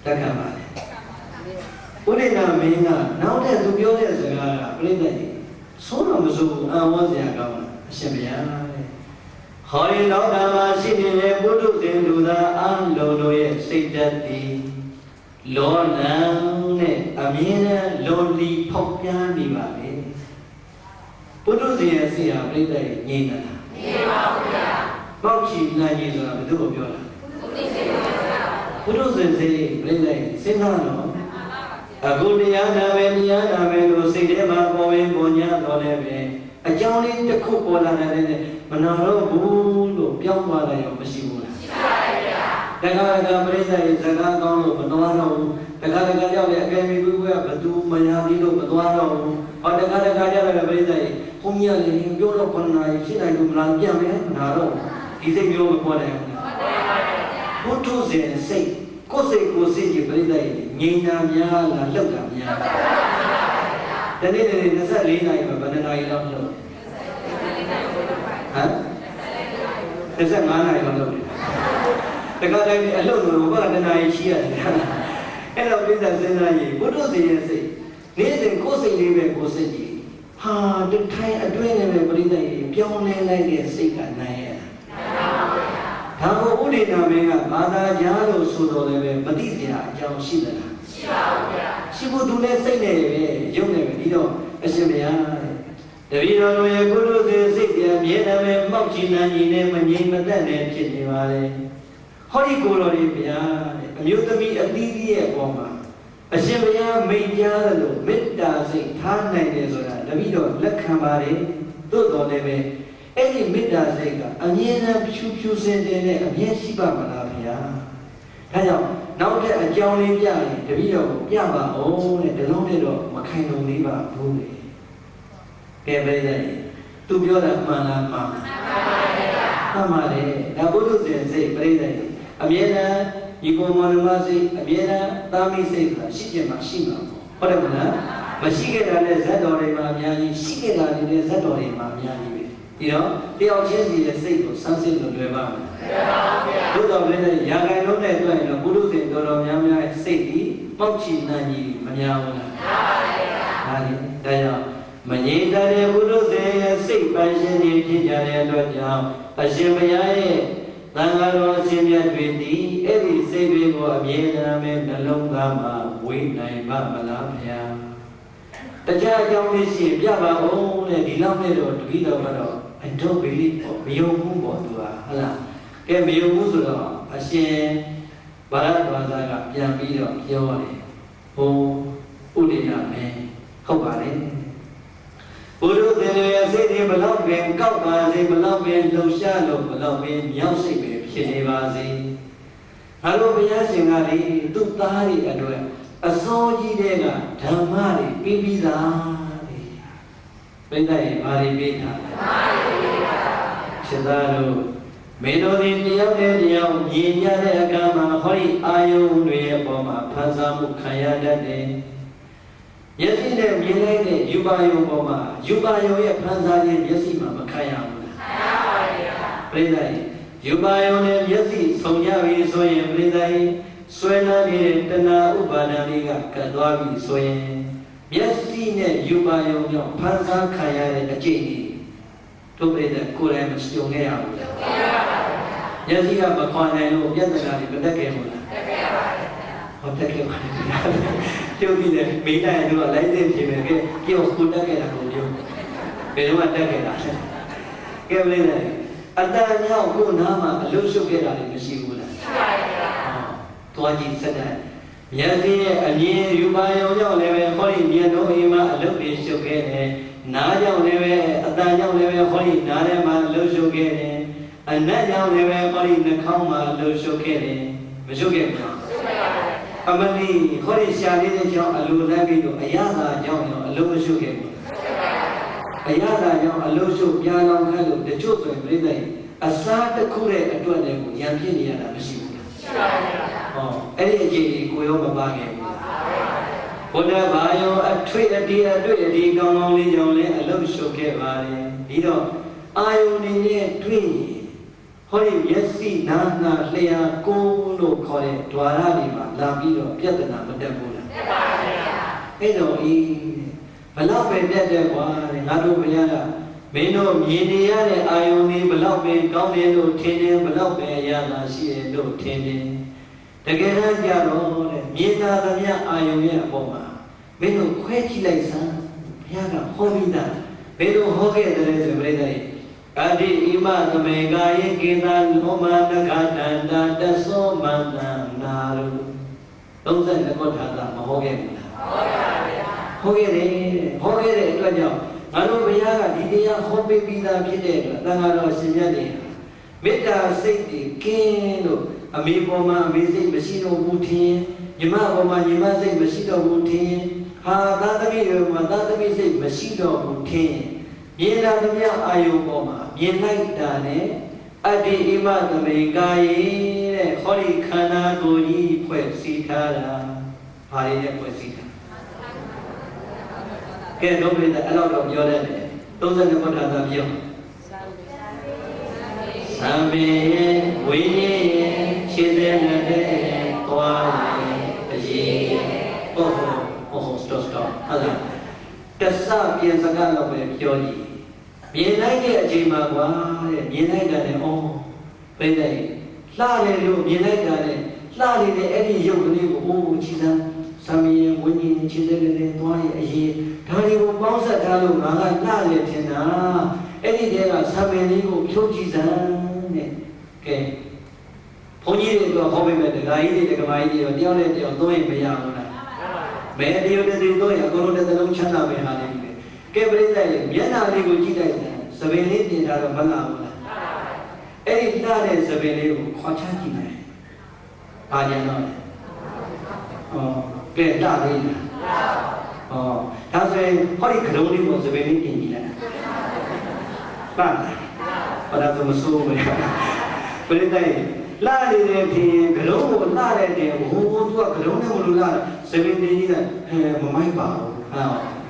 လက်ခံပါလေဥရိနာမင်းကနောက်တဲ့သူပြောတဲ့စကားကပြိဿကြီးဆုံးတော့မစိုးအံ့ဩစရာကောင်းတာအရှင်ဘုရားတဲ့ဟောဒီလောကမှာရှိနေတဲ့ပုထုဇဉ်လူသားအလုံးတို့ရဲ့စိတ်ဓာတ်ဒီလောလံနဲ့အမြဲတမ်းလွန်လီဖောက်ပြန်နေပါလေပုထုဇဉ်ရဲ့စိတ်ဟာပြိဿကြီးငြိမ့်တာလားငြိမ့်ပါဘူးဗျာပေါက်ချီနိုင်ကြီးဆိုတာဘယ်သူကိုပြောတာပုထုဇဉ်စိတ်ပြိဿကြီးစဉ်းစားတော့အခုတရားနာမယ်လို့စိတ်ထဲမှာပေါ်ဝင်ပေါ်ညာတော်လည်းပဲအကြောင်းလေးတစ်ခုပေါ်လာတဲ့မနာတော့ဘူးလို့ပြောင်းသွားတယ်ရောမရှိဘူးလားရှိပါတယ်ဗျာတခါတခါပြိဿရဲ့စကားကောင်းလို့မတော်တော့ဘူးတခါတခါကြောက်လေအကယ်မီဘူးကဘသူမညာသေးလို့မတော်တော့ဘူးဟောတခါတခါကြောက်လေပြိဿရဲ့ဘုံကြီးလည်းပြောတော့9နာရီ7နာရီလို့မလားပြန်မယ်မနာတော့ဒီစိတ်မျိုးမပေါ်တယ်ဟုတ်ပါတယ်ဘုထုဇဉ်စိတ်ကိုယ်စိတ်ကြီးပြိဿရဲ့ငြိမ်တာများလားလှုပ်တာများတနေ့24နာရီမှာဘယ်နှနာရီလောက်လှုပ်ဟမ်25နာရီလောက်လှုပ်တယ်တခါတိုင်းအလှုပ်လို့ဘာတနာရီရှိရတယ်အဲ့တော့ပြိဿစဉ်းစားရင်ဘုထုဇဉ်ရဲ့စိတ်နေ့စဉ်ကိုယ်စိတ်လေးပဲကိုယ်စိတ်ကြီးဟာတထိုင်အတွင်းနဲ့ပဲပြိဿရဲ့ပြောင်းလဲလိုက်တဲ့စိတ်ကနိုင်ရဒါကိုဥဒိနာမင်းကဘာသာကြားလို့ဆိုတော်လည်းပဲမသိစရာအကြောင်းရှိသလားရှိပါဘူးဗျာရှိဖို့သူလည်းစိတ်နဲ့ပဲရုပ်နဲ့ပဲဒီတော့အရှင်ဘုရားတပည့်တော်တို့ရဲ့ကုသိုလ်စဉ်စိတ်ပြန်မြဲတယ်ပဲမောက်ချီနှံကြီးနဲ့မငြိမ်မသက်နဲ့ဖြစ်နေပါလေဟောဒီကိုယ်တော်လေးဗျာအမျိုးသမီးအသီးသီးရဲ့အပေါ်မှာအရှင်ဘုရားမိန့်ကြားတယ်လို့မေတ္တာစိတ်ထားနိုင်တယ်ဆိုတာတပည့်တော်လက်ခံပါတယ်သို့တော်လည်းပဲအဲ့ဒီမေတ္တာစိတ်ကအမြဲတမ်းဖြူစင်နဲ့အမြဲရှိပါမလားဗျာဒါကြောင့်နောက်ထပ်အကြောင်းလေးပြရင်တပည့်တော်ကိုပြပါအောင်တဲ့ဒီလုံးနဲ့တော့မခိုင်လုံသေးပါဘူးလေကဲပဲရဲ့သူပြောတာမှန်လားမှန်ပါတယ်ဒါဘုရုဇဉ်စိတ်ပြိဿရဲ့အမြဲတမ်းဒီကိုမောင်နှမစိတ်အမြဲတမ်းသားမိစိတ်ဆိုတာရှိကျင်မှာရှိမှာပေါ့ဟုတ်တယ်မလားမရှိခဲ့တာနဲ့ဇတ်တော်တွေမှာအများကြီးရှိခဲ့တာတွေနဲ့ဇတ်တော်တွေမှာအများကြီးပဲဒီတော့တယောက်ချင်းစီရဲ့စိတ်ကိုစမ်းစစ်လို့လွယ်ပါမယ်။လွယ်ပါဘူးဗျာ။ဘုရားလည်းရာဂိုင်လုံးနဲ့တွေ့ရင်တော့ဘုရုဇဉ်တော်တော်များများရဲ့စိတ်ဒီပေါက်ချီနှံ့ကြီးမများဘူးလား။များပါဗျာ။ဒါလေဒါကြောင့်မငြိမ်တဲ့ဘုရုဇဉ်ရဲ့စိတ်ပိုင်ရှင်တွေဖြစ်ကြတဲ့အတွက်ကြောင့်အရှင်ဘုရားရဲ့သံဃာတော်အရှင်မြတ်တွေဒီအဲ့ဒီစိတ်တွေကိုအမြဲတမ်းပဲနှလုံးသားမှာဝေနိုင်ပါမလားဗျာ။တရားအကြောင်းလေးရှိပြပါဦးတဲ့ဒီလောက်နဲ့တော့တပည့်တော်ကတော့I don't believe မယုံဘူးပေါ့သူကဟုတ်လားကဲမယုံဘူးဆိုတော့အရှင်ဘာရဒွါစာကပြန်ပြီးတော့ပြောတယ်ဟိုဥဒိနာမင်းဟုတ်ပါလေဘုရုဇဉ်ရဲ့စိတ်တွေဘလောက်ပင်ကောက်ပါစေဘလောက်ပင်လှုပ်ရှားလို့ဘလောက်ပင်မြောက်စိတ်ပဲဖြစ်နေပါစေ Halo biar singari tu tari adua asoji dega dhamari pibida bedai mari beda sedaro melodi tiap dia nyinya de agama hori ayu nue boma phasamu khaya dade yasi de milai de yubayo boma yubayo ye phasa ye yasi ma makhaya mu la bedai yubayo ne yasi sonya bi so yin bedai swena ni tana upada ni ga kat twa bi so yin yasi ne yubayo jo phasa khaya de ajit ni tu bedai ko lai ma syong nge ya mu la yasi ga ma khwa nai lo pyatana ni patak ke mu laဟုတ်တယ်ကဲကျုပ်ဒီလေမိနိုင်တော့လိုက်တဲ့ဖြစ်မယ်ကဲကျုပ်ကိုတက်ခဲ့တာကိုပြောဘယ်တော့တက်ခဲ့တာလဲကဲမလေးနဲ့အတန်ကြောင့်ကိုနားမှာအလုရှုပ်ခဲ့တာလည်းမရှိဘူးလားရှိပါရဲ့တွားကြည့်စတဲ့မျက်စိရဲ့အမြင်ယူပါယုံကြောင့်လည်းပဲဟောဒီမျက်လုံးအိမ်မှာအလုတွေရှုပ်ခဲ့တယ်နားကြောင့်လည်းပဲအတန်ကြောင့်လည်းပဲဟောဒီနားထဲမှာအလုရှုပ်ခဲ့တယ်အနက်ကြောင့်လည်းပဲဟောဒီနှာခေါင်းမှာအလုရှုပ်ခဲ့တယ်မရှုပ်ခဲ့ဘူးလားအမလီခေါ်ရရှာလေးတဲ့ကြောင့်အလိုလိုက်ပြီးတော့အရသာကြောင့်ရောအလိုမရှိခဲ့ဘူးအရသာကြောင့်အလိုရှုပြန်လောင်ခတ်လို့တချို့ဆိုရင်ပြိဿအစားတစ်ခုရဲ့အတွက်လည်းကိုရံပြစ်နေရတာမရှိဘူးလားရှိပါဘူးဟောအဲ့ဒီအခြေအနေကိုရောမပါခဲ့ဘူးဘုရားဘာယောအထွေအတီးအတွေ့အတီးကောင်းကောင်းလေးကြောင့်လည်းအလိုရှုခဲ့ပါတယ်ဒီတော့အာယုန်နေနဲ့တွေ့ဟောဒီမျက်စိနာနာလျှာကိုယ်လို့ခေါ်တဲ့ဓဝါရတွေမှာလာပြီးတော့ပြဿနာမတက်ဘူးလားတက်ပါဗျာအဲ့တော့ဘလောက်ပဲပြတ်တယ်ကွာတဲ့ငါတို့ဘုရားကမင်းတို့မြင်နေရတဲ့အာယုန်တွေဘလောက်ပဲကောင်းတယ်လို့ထင်တယ်ဘလောက်ပဲအရာသာရှိတယ်လို့ထင်တယ်တကယ်တမ်းကြတော့တဲ့မြင်သာသမျှအာယုန်ရဲ့အပေါ်မှာမင်းတို့ခွဲကြည့်လိုက်စမ်းဘုရားကဟောပြီးသားဘယ်လိုဟောခဲ့တယ်လဲဆိုပြိတ္တိအတိဣမသမေကာယေကေသာလောမနခတန္တာတသောမန္တနာရု32ခုထာတာမဟောခဲ့ဘူးလားဟောခဲ့ပါဗျာဟောခဲ့တဲ့အတွက်ကြောင့်ငါတို့ဘုရားကဒီတရားဟောပေးပြီးသားဖြစ်တဲ့အတွက်သံဃာတော်ရှင်မြတ်တွေမေတ္တာစိတ်တွေကင်းလို့အမေပေါ်မှာအမေစိတ်မရှိတော့ဘူးထင်ညီမပေါ်မှာညီမစိတ်မရှိတော့ဘူးထင်ဟာသာသမီပေါ်မှာသာသမီစိတ်မရှိတော့ဘူးထင်မြင်လာသမျှအာယုပေါ်မှာမြင်လိုက်တာနဲ့အတ္တိဣမသမေကာယေတဲ့ခေါဒီခန္ဓာကိုယ်ကြီးဖွဲ့စည်းထားတာဘာတွေနဲ့ဖွဲ့စည်းထားကဲတော့ပြည့်တဲ့အဲ့တော့ပြောတယ်32ခုထာသာပြောသံမေဝိနည်းခြေတဲ့နဲ့သွားရင်အရေးဟောစတော့ဟုတ်လားတဆပြင်စကားတော့ပဲပြောကြည့်မြင်လိုက်တဲ့အချိန်မှာကွာတဲ့မြင်လိုက်တာနဲ့အော်ပြိတ္တိလှတယ်လို့မြင်လိုက်တာနဲ့လှနေတဲ့အဲ့ဒီရုပ်ကလေးကိုအိုးကြည့်စမ်းသံမေဝိနည်းခြေတဲ့နဲ့သွားရင်အရေးဒါတွေကိုပေါင်းဆက်ထားလို့ငါကလှတယ်ထင်တာအဲ့ဒီတည်းကသံမေလေးကိုဖြုတ်ကြည့်စမ်းတဲ့ကဲဘုန်းကြီးတွေကဟောပေးမယ်ဒကာကြီးတွေဒကာမကြီးတွေတယောက်နဲ့တယောက်သုံးရင်မရဘူးလားမဲတယောက်တည်းသုံးရင်အကုန်လုံးတစ်လုံးချမ်းသာပဲဟာနေပြီကဲပြိတ္တိမျက်နှာလေးကိုကြည့်လိုက်တယ်သပင်လေးပြင်ထားတော့မလာဘူးလားအဲ့ဒီလှတဲ့သပင်လေးကိုခွာချကြည့်မယ်ဘာကြံတော့လဲကဲလှလေးလားဒါဆိုရင်ဟောဒီကရုံးလေးကိုသပင်လေးပြင်ကြည့်လိုက်ပါဘာသာမဆိုးဘူးပြိတ္တိလှနေတဲ့ဖြင့်ကရုံးကိုလှတဲ့တဲ့ဟိုသူကကရုံးနဲ့မလို့လှသပင်လေးကြီးကမမိုက်ပါဘူး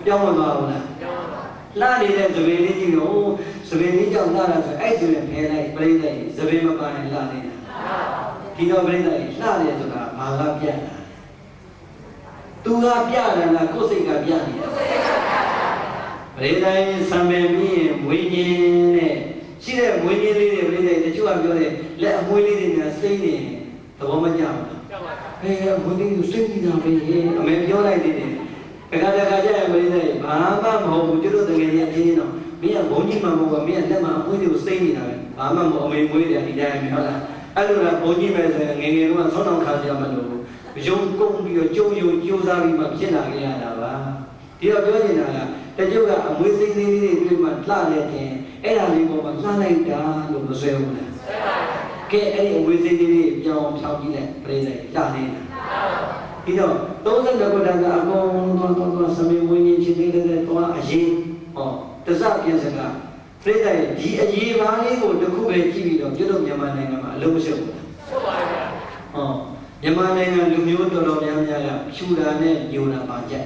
ပြောင်းမသွားဘူးလားလှနေတဲ့သပင်လေးကြီးကိုသပင်လေးကြောင့်လှတာဆိုအဲ့ဒီနဲ့ဖယ်လိုက်ပြိတ္တိသပင်မပါရင်လှနေတာဒီတော့ပြိတ္တိလှတယ်ဆိုတာဘာကပြတ်တာသူကပြတယ်လားကိုယ်စိတ်ကပြနေတာပြိတ္တိဆံပင်ပြီးရင်မွေးခြင်းနဲ့ရှိတဲ့မွေးခြင်းလေးတွေပြိတ္တိတချို့ကပြောတယ်လက်အမွေးလေးတွေနဲ့စိမ့်နေသဘောမကျဘူးလားမွေးလေးကိုစိမ့်နေတာပဲအမေပြောလိုက်သေးတယ်တခါကြရင်မင်းလည်းဘာမှမဟုတ်ဘူးကျတို့တကယ်ကြီးအချင်းတော့မင်းကဘုံကြီးမှမဟုတ်ဘူးမင်းကလက်မှအမွှေးတွေကိုစိမ့်နေတာပဲဘာမှမဟုတ်အမေမွေးတယ်ဒီတိုင်းပဲဟုတ်လားအဲ့လိုလားဘုံကြီးပဲဆိုရင်ငယ်ငယ်ကဆောင်းတောင်ခါကြမလို့ရုံကုန်ပြီးတော့ကြုံယုံကြိုးစားပြီးမှဖြစ်လာခဲ့ရတာပါဒီတော့ပြောနေတာကတချို့ကအမွေးစိမ့်လေးတွေတွေ့မှလှတဲ့တင်အဲ့ဒါလေးပေါ်မှာလှလိုက်တာလို့မဆွဲဘူးလားဆွဲပါဘူး che ai voi si đi nhau sau gì này bây giờ ra đi thì đó tôi rất là có đang là con sami vui như thế này tôi là gì tất cả cái gì cả bây giờ gì mà này của tôi không biết gì đâu chứ đâu nhà này mà lâu chưa nhà này là lưu nhiều đồ đồ nhà là chú ra này nhiều là bao nhiêu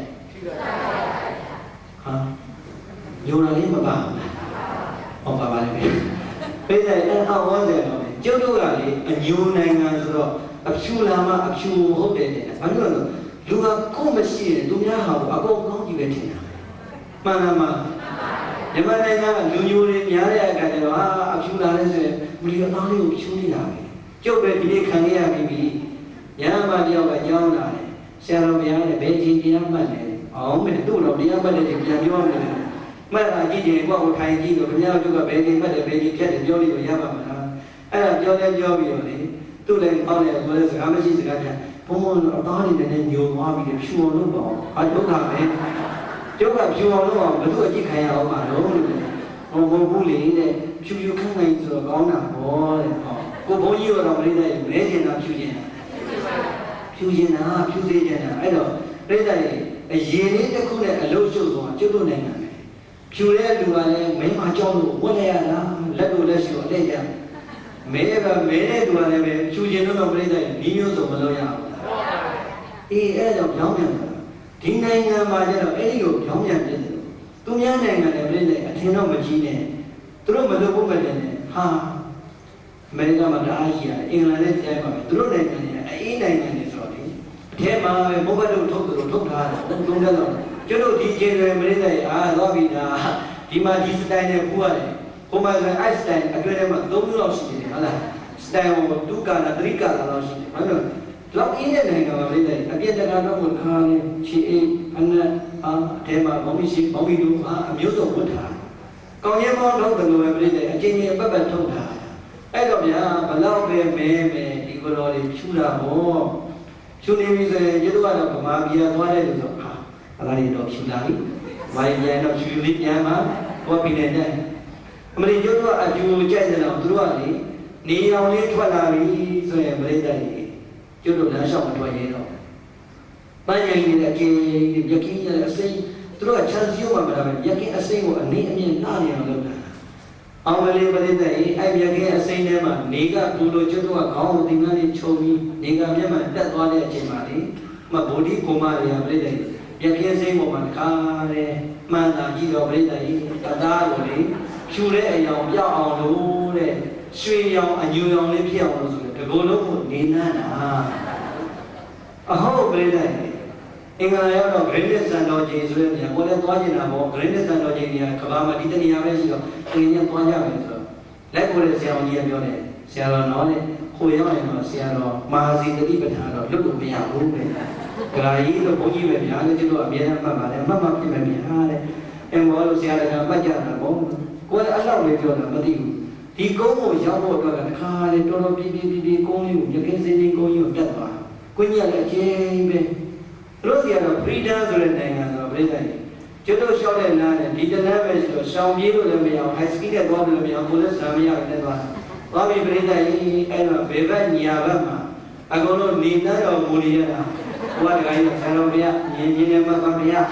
nhiều là lấy mà bảo bà này bây giờ đang học quá rồi chứ đâu là nhiều này là rồi áp chú làm mà áp chú hốt để anh nói là lúc mà không biết gì tôi nhớ học à cô không chịu biết thế nào mà nhưng mà này là nhiều này nhớ ra cái đó áp chú làm đấy rồi mình nói đi áp chú đi làm chứ về thì đi khang nghe bị nhớ mà điều cái nhau là xe nó bé này bé chi đi làm này mình tu đâu đi làm này thì làm nhau này mà là cái gì qua một thầy gì rồi nhau chú cả bé đi mà để bé đi chết để nhau đi rồi nhau mà ai là nhau bây giờ này tu lên con này tôi sẽ làm cái gì cả bố môn ở đó thì này nhiều hoa bị đẹp chua lúc đó ở chỗ nào đấy chỗ gặp chua lúc đó mà tôi chỉ khai hậu mà đúng không bố lý này chua khăn này rồi có nào cô bố nhiều rồi đây này mấy gì nào chua gì nào ấy rồi đây này gì đấy cái khu này lâu chưa rồi chưa đâu này chua đấy đùa này mấy mà cho đủ quá này là lật đồ lật sửa đây nha mấy này đùa này chua gì nó đây này đi nhiều rồi mà lâu ya ấy rồi nhóm nhận thì này mà cho nó ấy rồi nhóm nhận được tôi nhớ này đây này thì nó mà chi này tôi mà đâu cũng vậy này ha mấy cái mà đã gì à England đấy thế mà tôi này ấy này rồi thế mà mỗi cái đồ thuốc ra đúng rồi chứ đâu thì chơi rồi mấy này đó vì là thì mà đi style này bùa này hôm mà cái style cái này mà đúng rồi xí này là style tu cả là trika là nó xí phải không lúc ý này mà mấy này cái biết là nó một khai chị anh thế mà bóng bị đúng miếu rồi muốn thả còn nhớ món đó từ người mấy này trên như bắt bật thông thả ấy rồi nhá bà lao về mẹ đi qua đó đi chú là bố chú này bây giờ chứ đâu là mà bia thoa đây được rồi là đi đâu chú là đi vài nhà đâu chú lịch nhà mà qua bên này này mà đi chỗ đó chú chạy ra nào chú là đi ông đi thoa là đi rồi mấy đây chỗ đó là sao mà thoa vậy đâu bây giờ như là cái như là xây chú là chăn siêu mà làm cái xây của anh ấy nào đâu ông ấy lên đây ai biết cái xây này mà níga tu đôi chỗ đó gạo tiếng Anh đi chơi níga biết mà đất toa này chơi mà đi mà bố đi cô mà đi bên đây biết cái xây một mặt khá đấy mà là gì đó bên đây ta rồi đấy chú đấy ai ông biết ông đâu đấy suy ông anh yêu ông lấy phiền ông rồi cái cô lúc một đến na bên đây anh ấy nói là Great San Doji rồi nhỉ, có lẽ toa gì nào bộ Great San Doji nhỉ, các bạn mà đi tới nhà về gì đó, thì nhỉ toa nhà về rồi, lấy cô lấy xe ông nhỉ biểu này, xe rồi nói này, khôi áo này nó xe rồi, mà gì tới đi bên hà rồi, lúc đó bây giờ cũng vậy, cái gì rồi cũng như vậy, cái chứ đâu biết mà này, mà cái bên hà này, em nói là xe này là bắt chặt là bóng, có lẽ ăn lâu rồi rồi là bắt đi, thì có một giáo bộ rồi là khai lên cho nó đi công như những cái gì đi công như đất vào, có nhiều là chơi về lúc giờ là freedom rồi này rồi bây giờ chỗ đó sau này là đi đến nơi bây giờ sau biết rồi bây giờ high school cái đó rồi bây giờ cô lên sao bây giờ cái đó và bây giờ em là về về nhà vậy mà anh có nói nín đó rồi mua đi ra qua cái này sao bây giờ nhìn em mà bây giờ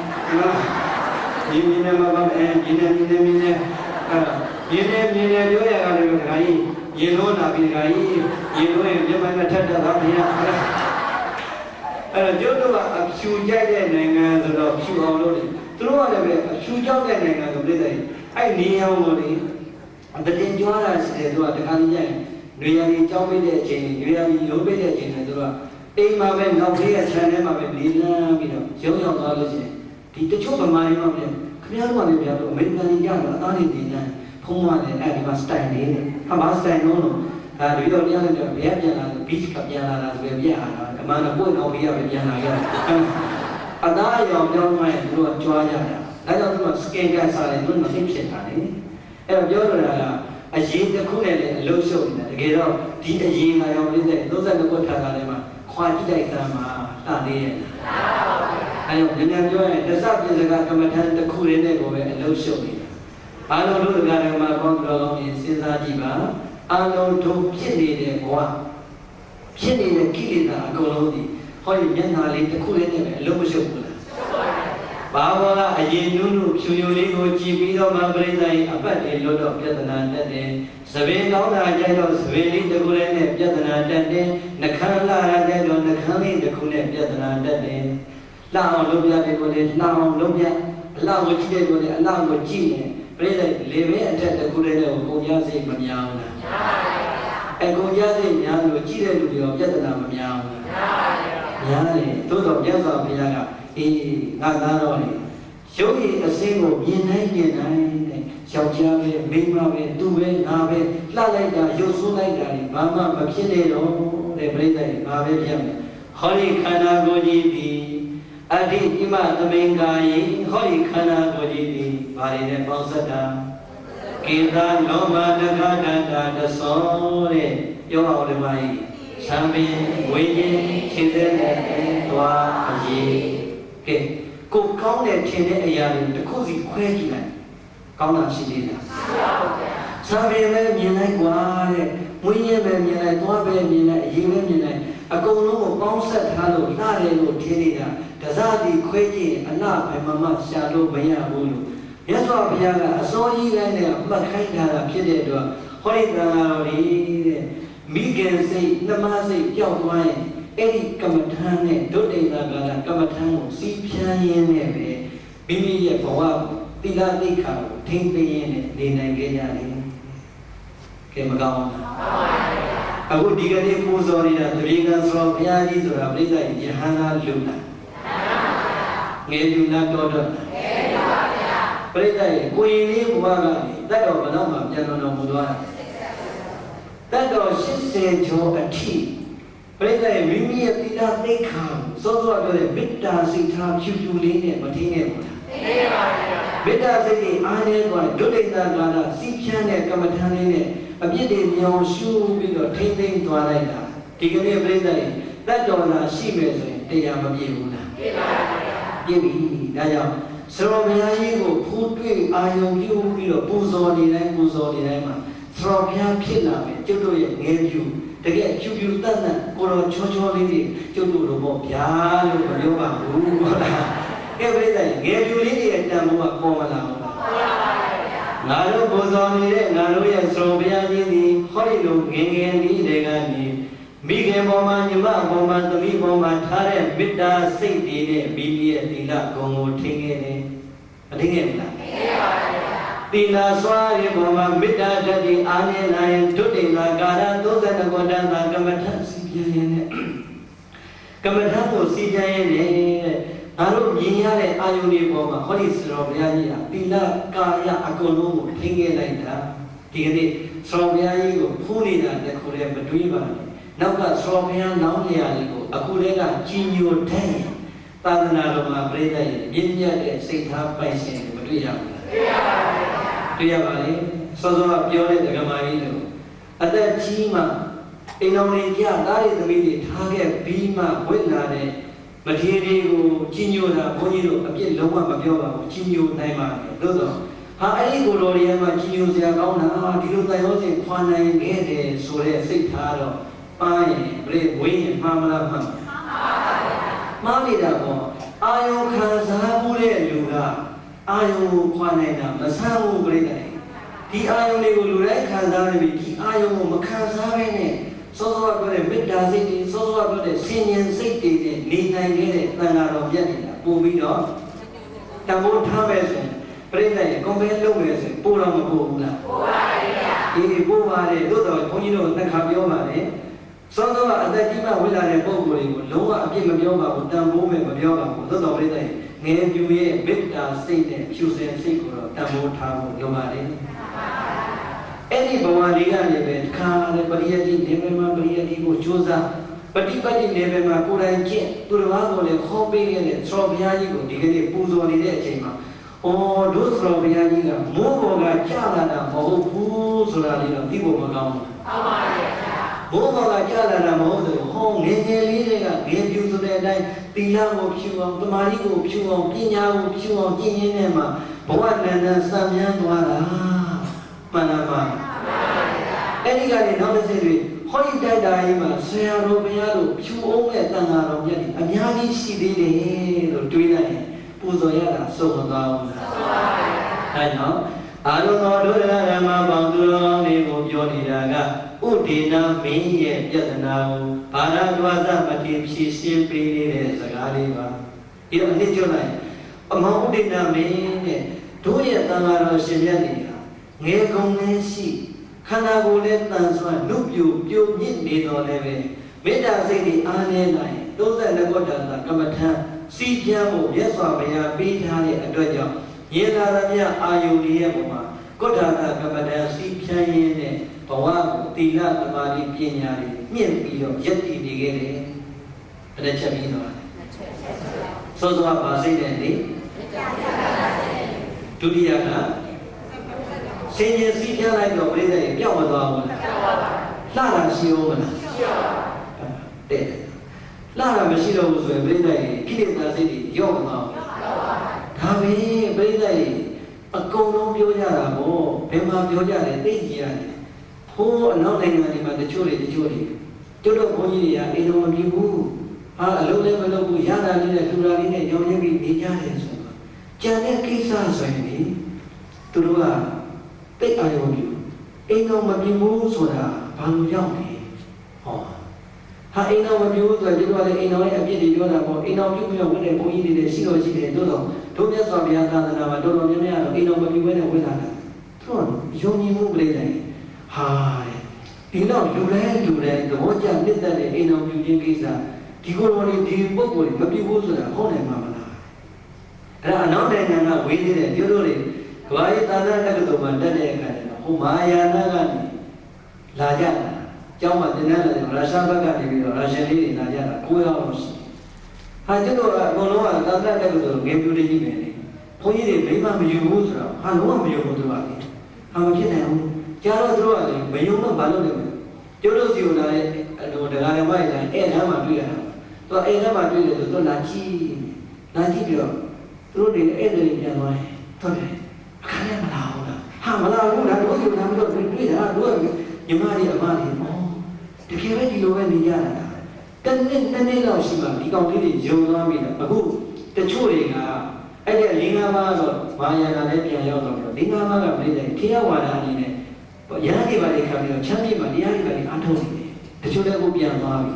nhìn em mà nhìn em chỗ này cái này nhìn luôn là cái nhìn luôn em chứ mà nó thật là bây giờ chỗ đó là chú chạy đây này rồi đó chú ao rồi tôi nói là về chú cháu đây này rồi đây này ai đi ao rồi đi anh ta đến chỗ là sẽ rồi thì anh nhảy người đi cháu bây giờ chỉ người đi lối bây giờ chỉ này rồi em mà bên nào kia chán em mà bên đi là bây giờ cháu nhau đó là gì thì tôi chốt mà đi mà bây giờ không biết là bây giờ mình đang đi ra là tao đi này không mà này ai mà style này mà style nó bây giờ đi ăn được bé là beach cặp nhà là về bây giờ mà nó vui nó bây giờ về nhà này anh đã giờ cho mày luôn cho nhà đã cho nó skin cái sao này nó thêm chuyện này em nhớ rồi là anh gì cái khu này là lâu sâu này cái đó thì anh gì này ông đi đây nó ra nó có thằng này mà khoa chỉ đại sao mà ta đi anh em nhận cho anh để sao bây giờ cái mà thằng cái khu này có về lâu sâu này anh nó lúc cái mà con rồi thì xin ra gì mà အာလုံးတို့ဖြစ်နေတဲ့ဘဝဖြစ်နေတဲ့ကိလေသာအကုန်လုံးဒီဟောဒီမျက်နှာလေးတစ်ခုလေးနဲ့ပဲအလုံးမရှုပ်ဘူးလားဘာဘောကအရင်နုနုဖြူဖြူလေးကိုကြည့်ပြီးတော့မှပြိဿရဲ့အပတ်တွေလွတ်တော့ပြဿနာတက်တယ်သဘင်ကောင်းတာကြိုက်တော့သဘင်လေးတစ်ခုလေးနဲ့ပြဿနာတက်တယ်နှခမ်းလာတာကြိုက်တော့နှခမ်းလေးတစ်ခုနဲ့ပြဿနာတက်တယ်လှအောင်လုပ်ပြတယ်ကိုလည်းလှအောင်လုပ်ပြအလှကိုကြည့်တယ်ကိုလည်းအလှကိုကြည့်နေပြိဿလေဘဲအထက်တစ်ခုလေးနဲ့ကိုကြစိတ်မများဘူးလားကိုကြစိတ်များလို့ကြည့်တဲ့လူတွေရောပြဿနာမများဘူးလားများတယ်သို့တော့မြတ်စွာဘုရားကအေးငါသားတော်လေရုပ်ရည်အစင်းကိုမြင်နိုင်တဲ့ယောက်ျားပဲမိန်းမပဲသူပဲငါပဲလှလိုက်တာရုပ်ဆိုးလိုက်တာဘာမှမဖြစ်နေတော့တဲ့ပြိဿရဲ့ငါပဲဖြစ်မယ်ဟောဒီခန္ဓာကိုယ်ကြီးဒီအဋ္ဌိကိမသမင်္ကာယဟောဒီခန္ဓာကိုယ်ကြီးဒီဘာတွေနဲ့ပေါင်းစပ်တာကိသာလောဘတက္ခတတတသောတဲ့ပြောအောင်ဒီမှာသံပင်ဝိညာဉ်ခြေသက်နဲ့သွားအရေးကဲကိုကောင်းတဲ့ထင်တဲ့အရာတွေတစ်ခုစီခွဲကြည့်လိုက်ကောင်းတာရှိသေးလားသံပင်ပဲမြင်လိုက်ကွာတဲ့ဝိညာဉ်ပဲမြင်လိုက်သွားပဲမြင်လိုက်အရေးပဲမြင်လိုက်အကုန်လုံးကိုပေါင်းဆက်ထားလို့လှတယ်လို့ထင်နေတာတစားစီခွဲကြည့်အလှဘယ်မှရှာလို့မရဘူးလို့မြတ်စွာဘုရားကအစောကြီးတိုင်းနဲ့မှတ်ခိုင်းထားတာဖြစ်တဲ့အတွက်ဟောဒီသံဃာတော်တွေတဲ့မိခင်စိတ်နှမစိတ်ကြောက်သွားရင်အဲ့ဒီကမ္မထာနဲ့ဒုတိယကာလကမ္မထာကိုစီးဖြန်းရင်းနဲ့ပဲမိမိရဲ့ဘဝသီလသိက္ခာကိုထိန်းသိမ်းရင်းနဲ့နေနိုင်ကြရတယ်။ကဲမကောင်းဘူးလား။အခုဒီကနေ့ပူဇော်နေတာတရေကံဆိုဘုရားကြီးဆိုတာပြိဿယဟန္တာလူနာ။ငယ်လူနာတော်တော်ငယ်ပါဗျာ။ပြိဿရဲ့ကိုရင်လေးဘဝကနေတတ်တော်ဘလောက်မှပြန်တော်မူသွားတယ်။တတ်တော်80ကျော်အထိပြိဿရဲ့မိမိရဲ့သီလသိက္ခာစောစောပြောတဲ့မေတ္တာစိတ်ထားဖြူဖြူလေးနဲ့မထင်းခဲ့ဘူးလား။ထင်းပါဗျာ။မေတ္တာစိတ်ကြီးအားနေသွားဒုတိယကာလစီးဖြန်းတဲ့ကမ္မထာလေးနဲ့အပြစ်တွေမြောင်ရှုပြီးတော့ထိမ့်သိမ့်သွားလိုက်တာဒီကနေ့ပြိဿရဲ့တတ်တော်လာရှိမယ်ဆိုရင်တရားမပြေဘူးလားပြေပါဗျာပြေပြီဒါကြောင့်စရောဘုရားကြီးကိုဖူးတွေ့အာယုံပြုပြီးတော့ပူဇော်နေတိုင်းမှာစရောဘုရားဖြစ်လာမယ်ကျုပ်တို့ရဲ့ငယ်ပြူတကယ်ဖြူဖြူတတ်တတ်ကိုတော်ချောချောလေးတွေကျုပ်တို့လိုပေါ့ဗျာလို့မပြောပါဘူးဟုတ်လားကဲပြိဿရဲ့ငယ်ပြူလေးတွေရဲ့တန်ဖိုးကပေါ်မလာဘူးလားပေါ်လာပါငါတို့ပူဇော်နေတဲ့ငါတို့ရဲ့စရောဘုရားကြီးဒီဟောဒီလိုငယ်ငယ်လေးတွေကနေမိခင်ပေါ်မှာညီမပေါ်မှာသမီးပေါ်မှာထားတဲ့မေတ္တာစိတ်တွေနဲ့မိမိရဲ့သီလဂုဏ်ကိုထင်ခဲ့တယ်မထင်ခဲ့ဘူးလားထင်ခဲ့ပါဗျာသီလစွာရဲ့ပေါ်မှာမေတ္တာတတိအားနေနိုင်ဒုတိယကာရ32ခုတန်သာကမ္မထစီပြင်းရင်နဲ့ကမ္မထကိုစီပြင်းရင်နဲ့ငါတို့မြင်ရတဲ့အာယုန်တွေပေါ်မှာဟောဒီစရောဘုရားကြီးဟာသီလကာယအကုန်လုံးကိုထင်ခဲ့လိုက်တာဒီကနေ့စရောဘုရားကြီးကိုဖူးနေတာတခုလည်းမတွေးပါနဲ့နောက်ကစရောဘုရားနောင်းနေရာလေးကိုအခုလည်းကကြီးညိုတဲ့သာသနာတော်မှာပြိဿရဲ့မြင့်မြတ်တဲ့စိတ်ထားပိုင်ရှင်မတွေ့ရဘူးလားတွေ့ရပါဘူးတွေ့ရပါလေစောစောကပြောတဲ့ဓမ္မကြီးလို့အသက်ကြီးမှအိမ်တော်လေးကြသားရည်သမီးတွေထားခဲ့ပြီးမှဝိလာတဲ့မထေရကိုကြီးညိုတာဘုန်းကြီးတို့အပြစ်လုံးဝမပြောပါဘူးကြီးညိုနိုင်ပါတယ်သို့တော့ဟာအဲ့ဒီကိုယ်တော်တွေကမှကြီးညိုစရာကောင်းတာဒီလိုတန်ရောစင်ခွာနိုင်ခဲ့တယ်ဆိုတဲ့စိတ်ထားတော့ပါရင်ပြည့်ဝင်းရင်မှားမလားမှားမှားနေတာပေါ့အာယုခံစားမှုတဲ့လူကအာယုခွာနိုင်တာမဆန်းဘူးပြိတ္တိုင်ဒီအာယုတွေကိုလူတိုင်းခံစားနေပြီဒီအာယုကိုမခံစားဘဲနဲ့စောစောပြောတဲ့မေတ္တာစိတ်တွေစောစောပြောတဲ့ဆင်ញင်စိတ်တွေနဲ့နေနိုင်ခဲ့တဲ့သံဃာတော်မြတ်နေတာပို့ပြီးတော့တံပိုးထားမယ်ဆိုရင်ပြိတ္တိုင်ကွန်ပဲလုပ်မယ်ဆိုရင်ပို့တော့မပို့ဘူးလားပို့ပါရဲ့ဗျာဒီပို့ပါတယ်သို့တော်ဘုန်းကြီးတို့နှစ်ခါပြောပါတယ်စောစောကအသက်ကြီးမှဝိလာတဲ့ပုံကိုယ်တွေကိုလုံးဝအပြစ်မပြောပါဘူးတန်ဖိုးမယ်မပြောပါဘူးသို့တော်ပြိတ္တိုင်ငယ်ပြူရဲ့မေတ္တာစိတ်နဲ့ဖြူစင်စိတ်ကိုတော့တန်ဖိုးထားဖို့လိုပါတယ်အဲ့ဒီဘဝလေးကနေပဲတခါလေပရိယတိနေမပရိယတိကိုကြိုးစားပฏิပတ်တိနေမှာကိုယ်တိုင်ကျင့်သူတော်ဘာကိုလည်းခေါ်ပေးခဲ့တဲ့သောဘုရားကြီးကိုဒီကနေ့ပူဇော်နေတဲ့အချိန်မှာအော်တို့သောဘုရားကြီးကမိုးပေါ်ကကြာလာတာမဟုတ်ဘူးဆိုတာလေးတော့သိဖို့မကောင်းဘူးဟုတ်ပါရဲ့ဘိုးဘောကကြာလာတာမဟုတ်ဘူးဟောငယ်ငယ်လေးတွေကငယ်ပြူဆိုတဲ့အတိုင်းသီလကိုဖြူအောင်တမာရီကိုဖြူအောင်ပညာကိုဖြူအောင်ကျင့်ရင်းနဲ့မှာဘဝနန္ဒစံမြန်းသွားတာမှန်လားပါအဲ့ ဒီကနေနောက်တစ်ဆင့်တွေဟောဒီတိုက်တာကြီးမှာဆရာတော်ဘုရားတို့ဖြူအောင်မဲ့တန်ဃာတော်မြတ်ကြီးအများကြီးရှိသေးတယ်လို့တွေးလိုက်ရင်ပူဇော်ရတာစုံမသွားဘူးလားစုံပါပါအဲကြောင့်အာရုံတော်ဒုရဓမ္မပေါင်းသူတော်တွေကိုပြောနေတာကဥဒေနာမင်းရဲ့ပြဿနာကိုဘာသာတွားသမတိဖြည့်ရှင်းပေးနေတဲ့စကားလေးပါဒီတော့အနည်းကျွလိုက်အမောဥဒေနာမင်းတဲ့တို့ရဲ့တန်ဃာတော်ရှင်မြတ်တွေဟာငယ်ကုန်နေရှိခန္ဓာကိုယ်နဲ့တန်ဆွမ်းလူပြိုပြိုမြင့်နေတော်လည်းပဲမေတ္တာစိတ်တွေအားနည်းနိုင်32ခုတန်တာကမ္မထံစီးပြန်ဖို့မြတ်စွာဘုရားပေးထားတဲ့အတွက်ကြောင့်ရေလာသမျှအာယုန်ရဲ့ပုံမှာကုဋ္ဌာကကမ္မထံစီးပြန်ရင်းနဲ့ဘဝကိုသီလသမာဓိပညာတွေမြင့်ပြီးတော့ယက်တည်နေခဲ့တယ်။အဲ့ဒါချက်ပြီးတော့စောစောပါစိတ်နဲ့နေဒုတိယကစင်ရင်စီးပြန်လိုက်တော့ပြိဿရေပြောင်းမသွားဘူးလားပြောင်းပါပါလှတာရှိအောင်မလားရှိပါပါတဲ့လှတာမရှိတော့ဘူးဆိုရင်ပြိဿရေကိလေသာစိတ်တွေရော့မသွားဘူးဒါပဲပြိဿရေအကုန်လုံးပြောကြတာပေါ့ဘယ်မှာပြောကြလဲသိကြရတယ်ဟိုးအနောက်နိုင်ငံတွေမှာတချို့တွေကျွတ်တော့ဘုန်းကြီးတွေကအိမ်တော်မပြေဘူးဟာအလုံးလည်းမလုပ်ဘူးရတာလေးနဲ့ထူတာလေးနဲ့ရောင်းရင်းပြီးနေကြတယ်ဆိုတော့ကြံတဲ့ကိစ္စဆိုရင်လေသူတို့ကတိတ်အာရုံပြုအိမ်တော်မပြေဘူးဆိုတာဘာလို့ကြောက်လဲဟောဟာအိမ်တော်မပြေဘူးဆိုတာကျတော့လေအိမ်တော်ရဲ့အပြစ်တွေပြောတာပေါ့အိမ်တော်ပြုပြီးတော့ဝင်တဲ့ဘုန်းကြီးတွေရှိတော့ရှိတယ်တို့တော့တို့မြတ်စွာဘုရားသာသနာမှာတော်တော်များများတော့အိမ်တော်မပြေဘဲနဲ့ဝင်လာတာသူတို့ယုံကြည်မှုပြိတ္တယ်ဟာဒီတော့လူလဲသဘောကျနှစ်သက်တဲ့အိမ်တော်ပြုခြင်းကိစ္စဒီကိုယ်တော်ဒီပုဂ္ဂိုလ်တွေမပြေဘူးဆိုတာဟုတ်နိုင်မှာမလားအဲ့ဒါအနောက်နိုင်ငံကဝေးနေတဲ့ကျတို့တွေကဘာရေးသာသနာတက္ကသိုလ်မှာတက်တဲ့အခါကျတော့ဟိုမာယာနာကနေလာကြတာကျောင်းမှာသင်တန်းလာတယ်ရုရှားဘက်ကနေပြီးတော့ရုရှားလေးတွေလာကြတာ9ယောက်လောက်ရှိဟာကျတို့ကအကုန်လုံးကသာသနာတက္ကသိုလ်ငယ်ပြူတွေကြီးပဲလေဘုန်းကြီးတွေမိမမယူဘူးဆိုတော့ဟာလုံးဝမယူဘူးသူကလေဟာမဖြစ်နိုင်ဘူးကြာတော့သူတို့ကလေမယုံတော့ဘာလို့လဲကျတို့စီကိုလာတဲ့ဟိုတရားတော်မိုက်လာအဲ့လမ်းမှာတွေ့ရတာသူကအဲ့လမ်းမှာတွေ့တယ်ဆိုတော့လာကြည့်ပြီးတော့သူတို့တွေအဲ့တွေပြန်သွားတယ်ဟုတ်တယ်အခါနဲ့မလာဘူးလားဟာမလာဘူးလားတို့စီကိုလာပြီးတော့တွေ့တာတို့ကညီမလေးအမလေးဩတကယ်ပဲဒီလိုပဲနေကြတာတနေ့လောက်ရှိမှဒီကောင်လေးတွေယုံသွားပြီလားအခုတချို့တွေကအဲ့ဒီ၄၅ပါးတော့မာယာနာလည်းပြန်ရောက်တော့၄၅ပါးကပြိတ္တိခေယဝါဒအနေနဲ့ရဟန်းတွေပါလေခံပြီးတော့ချမ်းမြေ့မှာတရားတွေပါလေအားထုတ်နေတယ်တချို့လည်းကိုပြန်သွားပြီ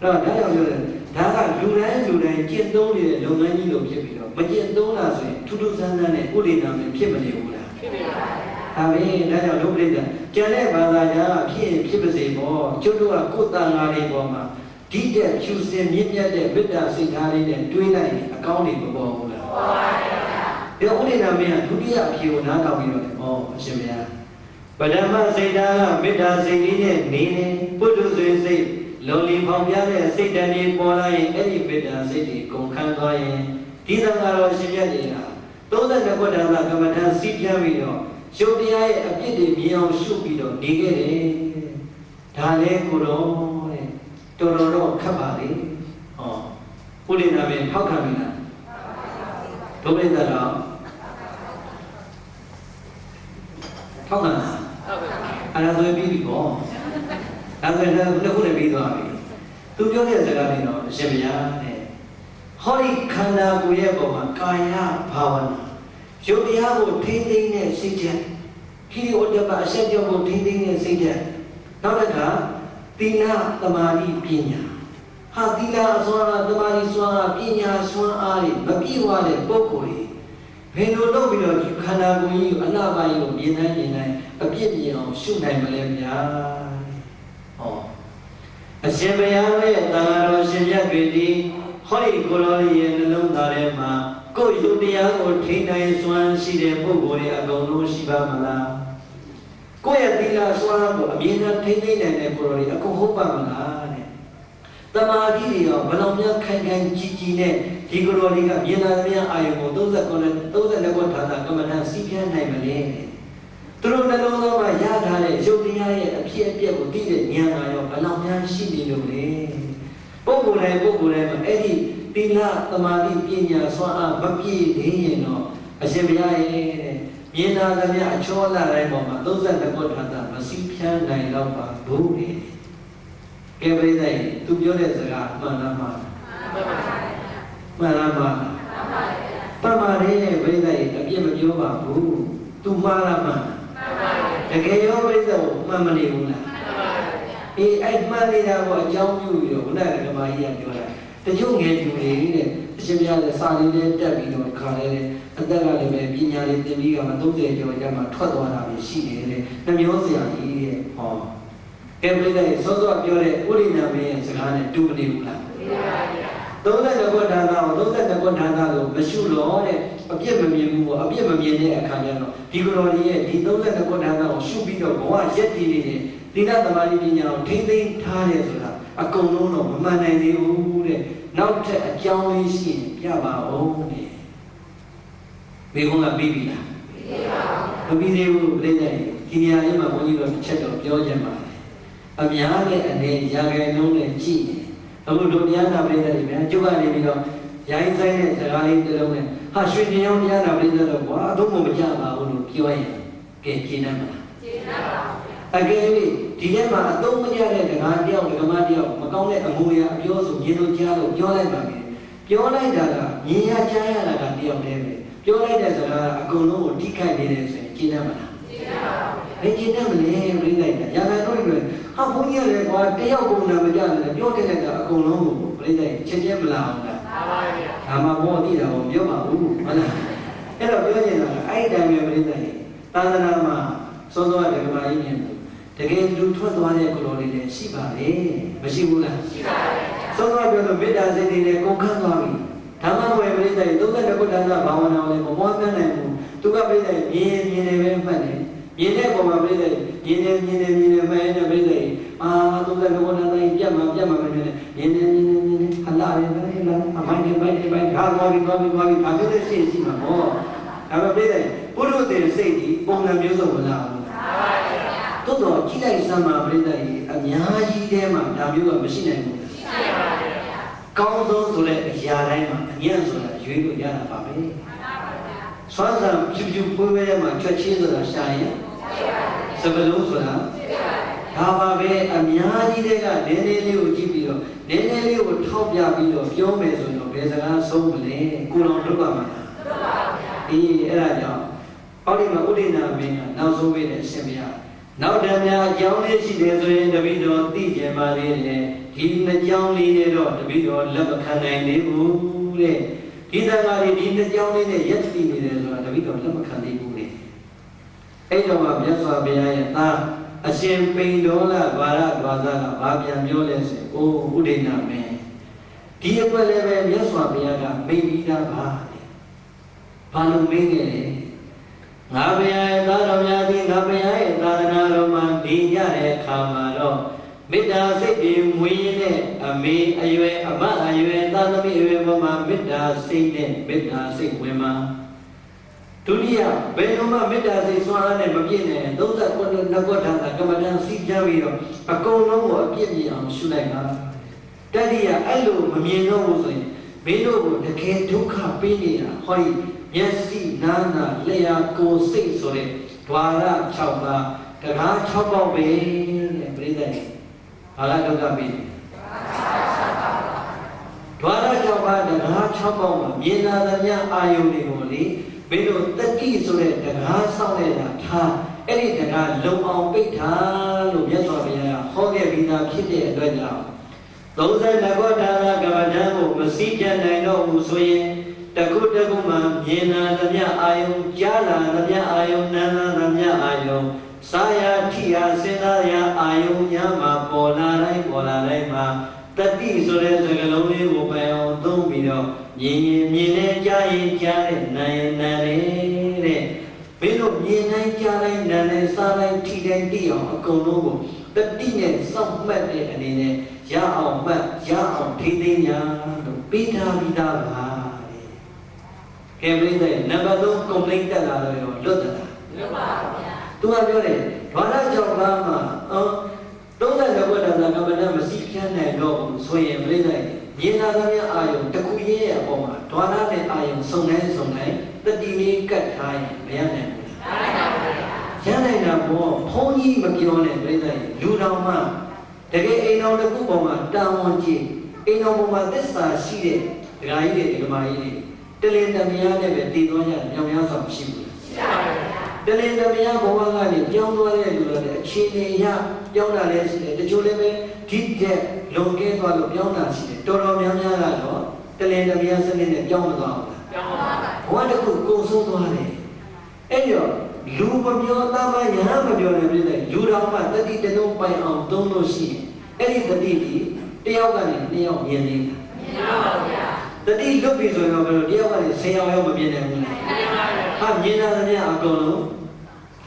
အဲ့တော့ဒါကြောင့်ပြောတယ်ဒါကလူတိုင်းကျင့်သုံးနေတဲ့လုပ်ငန်းကြီးလို့ဖြစ်ပြီးတော့မကျင့်သုံးတာဆိုရင်ထူးထူးဆန်းဆန်းနဲ့ဥဒိနာမင်းဖြစ်မနေဘူးလားဖြစ်ပါပါဒါပဲဒါကြောင့်ဒုပရိသကျန်တဲ့ဘာသာကြားဖြစ်ပါစေပေါ့ကျွတ်တို့ကကိုယ်တန်ဃာတွေပေါ်မှာဒီတဲ့ဖြူစင်မြင့်မြတ်တဲ့မေတ္တာစိတ်ထားလေးနဲ့တွေးလိုက်ရင်အကောင်းတွေမပေါ်ဘူးလားပေါ်ပါပါဒီဥဒိနာမင်းကဒုတိယအဖြေကိုနားထောင်ပြီးတော့လေဩအရှင်ဘုရားပထမစိတ်ဓာတ်ကမေတ္တာစိတ်လေးနဲ့နေနေပုထုဇဉ်စိတ်လုံလီဖောင်ပြတဲ့စိတ်တန်တွေပေါ်လာရင်အဲ့ဒီမေတ္တာစိတ်တွေကုန်ခန်းသွားရင်ဒီသံဃာတော်ရှင်မြတ်တွေက32ခုတန်တာကမ္မထံစီးပြန်ပြီးတော့ရုပ်တရားရဲ့အပြစ်တွေမြင်အောင်ရှုပြီးတော့နေခဲ့တယ်ဒါလည်းကိုတော့တဲ့တော်တော့ခတ်ပါလေဟောဥဒိနာမင်းထောက်ခံပြီလားဒုပရိသတော်ထောက်ခံလားအဲ့ဒါဆိုရင်ပြီးပြီပေါ့အဲ့ဒါလည်းခုလည်းပြီးသွားပြီသူပြောတဲ့စကားလေးတော့အရှင်ဘုရားတဲ့ဟောဒီခန္ဓာကိုယ်ရဲ့ပုံမှာကာယဘာဝနာရုပ်တရားကိုထိမ့်သိမ့်တဲ့စိတ်ဓာတ်ခိရိဝတ္တပအဆက်ကြောင့်ကိုထိမ့်သိမ့်တဲ့စိတ်ဓာတ်နောက်တစ်ခါသီလသမာဓိပညာဟာသီလစွမ်းအားသမာဓိစွမ်းအားပညာစွမ်းအားတွေမပြည့်ဝတဲ့ပုဂ္ဂိုလ်တွေဘယ်လိုလုပ်ပြီးတော့ဒီခန္ဓာကိုယ်ကြီးကိုအလှပိုင်းကိုမြင်နိုင်အပြစ်မြင်အောင်ရှုနိုင်မလဲဗျာဟောအရှင်ဘုရားရဲ့သံဃာတော်ရှင်မြတ်တွေဒီဟောဒီကိုယ်တော်ရဲ့နှလုံးသားထဲမှာကိုယ်ရုပ်တရားကိုထိန်းနိုင်စွမ်းရှိတဲ့ပုဂ္ဂိုလ်တွေအကုန်လုံးရှိပါမလားကိုယ့်ရဲ့သီလစွမ်းကိုအမြဲတမ်းထိန်းသိမ်းနိုင်တဲ့ပုဂ္ဂိုလ်တွေအကုန်ဟုတ်ပါမလားတဲ့တမာတိတွေရောဘယ်လောက်များခိုင်ကြီးနဲ့ဒီကိုယ်တော်တွေကမြင်လာတဲ့အာယုံကို32ခုဌာနကမ္မဋ္ဌာန်းစီးပြန်းနိုင်မလဲသူတို့နှလုံးသားမှာရထားတဲ့ရုပ်တရားရဲ့အဖြစ်အပျက်ကိုသိတဲ့ဉာဏ်ကရောဘယ်လောက်များရှိနေလို့လဲပုဂ္ဂိုလ်တိုင်းမှာအဲ့ဒီသီလသမာဓိပညာစွမ်းအားမပြည့်သေးရင်တော့အရှင်ဘုရားရဲ့ မြင်လာသမျှအချောလာတိုင်းပေါ်မှာ32ခုထာတာမစီးဖြန်းနိုင်တော့ပါဘူးလေကဲပြိဿရဲ့သူပြောတဲ့စကားမှန်လားမှန်လားမှန်ပမာရေပြိဿရဲ့အပြစ်မပြောပါဘူးသူမှားလားမှန်တကယ်ရောပြိဿကိုမှန်မနေဘူးလားအေးအဲ့မှန်နေတာကိုအကြောင်းပြုပြီးတော့ဘုရားကမာကြီးကပြောတာတချို့ငယ်သူတွေတဲ့အရှင်ဘုရားလည်းစာလေးလေးတက်ပြီးတော့ခါလဲအသက်ကလည်းပဲပညာလေးသင်ပြီးကမှ30ကျော်ကျမှထွက်သွားတာပဲရှိတယ်တဲ့နှမျိုးစရာကြီးတဲ့ဟောကဲပြိဿရဲ့စောစောပြောတဲ့ဥရိနာမင်းရဲ့စကားနဲ့တူမနေဘူးလား32ခုဌာနကို32ခုဌာနကိုမရှုလို့တဲ့အပြစ်မမြင်ဘူးပေါ့အပြစ်မမြင်တဲ့အခါကျတော့ဒီကိုယ်တော်ရဲ့ဒီ32ခုဌာနကိုရှုပြီးတော့ဘဝရက်တည်နေတဲ့သီလသမာဓိပညာကိုထိမ့်သိမ်းထားတယ်ဆိုတာအကုန်လုံးတော့မမှန်နိုင်သေးဘူးတဲ့နောက်ထပ်အကြောင်းလေးရှိရင်ပြပါဦးတဲ့ဘေကုန်းကပြီးပြီလားမပြီးသေးဘူးပြိဿရဲ့ဒီနေရာလေးမှာဘုန်းကြီးတို့တစ်ချက်တော့ပြောချင်ပါတယ်အများနဲ့အနေရာဂိုင်လုံးနဲ့ကြည့်ရင်အခုတို့တရားနာပြိဿတွေများကျုပ်ကနေပြီးတော့ရိုင်းဆိုင်တဲ့စကားလေးတစ်လုံးနဲ့ဟာရွှေကျင်အောင်တရားနာပြိဿတော့ကွာအတော့မကြပါဘူးလို့ပြောရင်ကဲကျင်းနိုင်မလားကျင်းနိုင်ပါဘူးအကယ်၍ဒီထဲမှာအသုံးမကျတဲ့ဒကာတယောက်ဒကမတယောက်မကောင်းတဲ့အမူအရာအပြောဆိုမြင်လို့ကြားလို့ပြောလိုက်ပါမယ်ပြောလိုက်တာကမြင်ရကြားရတာကတယောက်တည်းပဲပြောလိုက်တဲ့စကားအကုန်လုံးကိုထိခိုက်နေတယ်ဆိုရင်ကျင်းနိုင်မလားကျင်းနိုင်ပါဘူးဘယ်ကျင်းနိုင်မလဲပြိလိုက်တာရာဂန်တို့တွေဟာဘုန်းကြီးလည်းကွာတယောက်ပုံနာမကြတယ်ပြောတဲ့လိုက်တာအကုန်လုံးကိုပြိလိုက်ချက်ချင်းမလာအောင်လားမှန်ပါဗျာဒါမှဘောသိတာကိုပြောပါဘူးဟုတ်လားအဲ့တော့ပြောနေတာကအဲ့ဒီတိုင်းပဲပြိလိုက်သာသနာမှာစောစောကဒကမာကြီးမြင်တယ်တကယ်လူထွက်သွားတဲ့ကိုယ်တော်လေးလည်းရှိပါလေမရှိဘူးလားရှိပါပါစောစောပြောလို့မေတ္တာစိတ်တွေလည်းကုန်ခန်းသွားပြီဓမ္မဝေပရိသတ်32ခုဌာနဘာဝနာကိုလည်းမပွားများနိုင်ဘူးသူကပြိဿမြင်နေပဲမှတ်တယ်မြင်တဲ့ပုံမှာပြိဿမြင်နေမှန်တဲ့ပြိဿအာ32ခုဌာနကြီးပြတ်မှာမမြင်နဲ့မြင်နေအလားရယ်လားအမိုင်းနေဒါသွားပြီးဒါမျိုးတဲ့စိတ်ရှိမှာပေါ့ဒါပေမဲ့ပြိဿပုရုသေစိတ်ဒီပုံစံမျိုးစုံမလားဘူးတိုးတော့ကြည့်လိုက်စမ်းပါပြိဿကြီးအများကြီးထဲမှာဒါမျိုးကမရှိနိုင်ဘူးရှိနိုင်ပါဘူးကောင်းဆုံးဆိုတဲ့အရာတိုင်းမှာအညံ့ဆိုတာရွေးလို့ရတာပါပဲမှန်ပါပါဗျာဆွမ်းဆံဖြူဖြူပွေးပွေးထဲမှာချက်ချင်းဆိုတာရှာရင်စပလုံးဆိုတာဒါပါပဲအများကြီးတွေကနည်းနည်းလေးကိုကြည့်ပြီးတော့နည်းနည်းလေးကိုထောက်ပြပြီးတော့ပြောမယ်ဆိုတော့ဘယ်စကားဆုံးမလဲကိုတော်တို့ပါမှာလားတို့ပါဗျာအေးအဲ့ဒါကြောင့်ဟောဒီမှာဥဒိနာမင်းကနောက်ဆုံးပဲတဲ့အရှင်ဘုရားနောက်တည်းများအကြောင်းလေးရှိတယ်ဆိုရင်တပည့်တော်သိကြပါလေတဲ့ဒီနှစ်ကြောင်းလေးနဲ့တော့တပည့်တော်လက်မခံနိုင်သေးဘူးတဲ့ဒီသံဃာတွေဒီနှစ်ကြောင်းလေးနဲ့ရက်တည်နေတယ်ဆိုတာတပည့်တော်လက်မခံသေးဘူးတဲ့အဲ့တော့မြတ်စွာဘုရားရဲ့သားအရှင်ပိန်တော်လဘာရဒွါသကဘာပြန်ပြောလဲဆိုအိုးဥဒိနာမင်းဒီအကွက်လည်းပဲမြတ်စွာဘုရားကမိန်ပြီးသားပါတဲ့ဘာလို့မင်းခဲ့လဲငါဘုရားရဲ့သားတော်များသည်ငါဘုရားရဲ့သာသနာတော်မှာဒီကြတဲ့အခါမှာတော့မေတ္တာစိတ်တွေမွေးတဲ့အမေအရွယ်အမအရွယ်သာသမီအရွယ်ပေါ်မှာမေတ္တာစိတ်နဲ့မေတ္တာစိတ်ဝင်မှာဒုတိယဘယ်လိုမှမေတ္တာစိတ်စွမ်းအားနဲ့မပြည့်နဲ့39နှစ်ကွက်ထာတာကမ္မဋ္ဌာန်းစီးပြပြီးတော့အကုန်လုံးကိုအပြည့်မြင်အောင်ရှုလိုက်ပါတတိယအဲ့လိုမမြင်တော့ဘူးဆိုရင်မင်းတို့ကိုတကယ်ဒုက္ခပေးနေတာဟောဒီမျက်စိနားနာလျှာကိုယ်စိတ်ဆိုတဲ့ဓဝါရ6ပါးတရား6ပေါက်ပဲတဲ့ပြိဿကြီးဘာလာဒုက္ခပေးတယ်ဓဝါရ6ပါးတရား6ပေါက်မှာမြင်လာသမျှအာယုန်တွေကိုလေမင်းတို့တတိဆိုတဲ့တရားဆောင်နေတာထားအဲ့ဒီတရားလုံအောင်ပိတ်ထားလို့မြတ်စွာဘုရားဟောခဲ့ပြီးသားဖြစ်တဲ့အတွက်ကြောင့်32ခုဌာနကမ္မဋ္ဌာန်းကိုမစည်းပြတ်နိုင်တော့ဘူးဆိုရင်တခုတခုမှမြင်လာသမျှအာယုံကြားလာသမျှအာယုံနားလာသမျှအာယုံစာရထိရာစဉ်းစားရာအာယုံများမှာပေါ်လာတိုင်းမှာတတိဆိုတဲ့စကားလုံးလေးကိုပိုင်အောင်သုံးပြီးတော့မြင်နဲ့ကြားရင်ကြားတဲ့နားရင်နားတဲ့မင်းတို့မြင်တိုင်းကြားတိုင်းနားတိုင်းစားတိုင်းထိတိုင်းသိအောင်အကုန်လုံးကိုတတိနဲ့စောင့်မှတ်တဲ့အနေနဲ့ရအောင်မှတ်ရအောင်ထိသိမ်းညာလို့ပေးထားပြီးသားပါကဲပြိဿရဲ့နံပါတ်3 complaint တက်လာတော့ရောလွတ်တယ်လားလွတ်ပါဗျာသူကပြောတယ်ဓဝါရ6ပါးမှာ32ဘုရားသာကမ္မဋ္ဌာန်းမစီဖြန်းနိုင်တော့ဘူးဆိုရင်ပြိဿရဲ့မြင်လာသမျှအာယုံတစ်ခုရဲ့အပေါ်မှာဓဝါရနဲ့အာယုံစုံတိုင်းတတိလေးကတ်ထားရင်မရနိုင်ဘူးလား ရနိုင်တာပေါ့ဘုန်းကြီးမပြောနဲ့ပြိဿကြီးလူတော်မှတကယ်အိမ်တော်တစ်ခုပေါ်မှာတာဝန်ကြီးအိမ်တော်ပေါ်မှာသစ္စာရှိတဲ့ဒကာကြီးတွေဒကာမကြီးတွေတလင်တမယားနဲ့ပဲတည်သွားကြမြောင်များစွာမရှိဘူးလားရှိပါဘူးတလင်တမယားဘဝကနေပြောင်းသွားတဲ့လူတွေအခြေအနေရပြောင်းတာလည်းရှိတယ်တချို့လည်းပဲဒီတဲ့လုံကဲသွားလို့ပြောင်းတာရှိတယ်တော်တော်များများကတော့တလင်တမယားစနစ်နဲ့ပြောင်းမသွားဘူးလားပြောင်းသွားပါဘဝတစ်ခုကိုဆုံးသွားတယ်အဲ့တော့လူမပြောသားမရဟန်းမပြောလည်းပြည့်တယ်လူတော်မှတတိတလုံးပိုင်အောင်သုံးလို့ရှိရင်အဲ့ဒီတတိဒီတယောက်ကနေနှစ်ယောက်မြင်နေတာမြင်ပါပါဗျာတတိလွတ်ပြီဆိုရင်တော့ဘယ်လိုတယောက်ကနေ10ယောက်ရောက်မမြင်နိုင်ဘူးလားမြင်ပါပါဟာမြင်တာတည်းအကုန်လုံး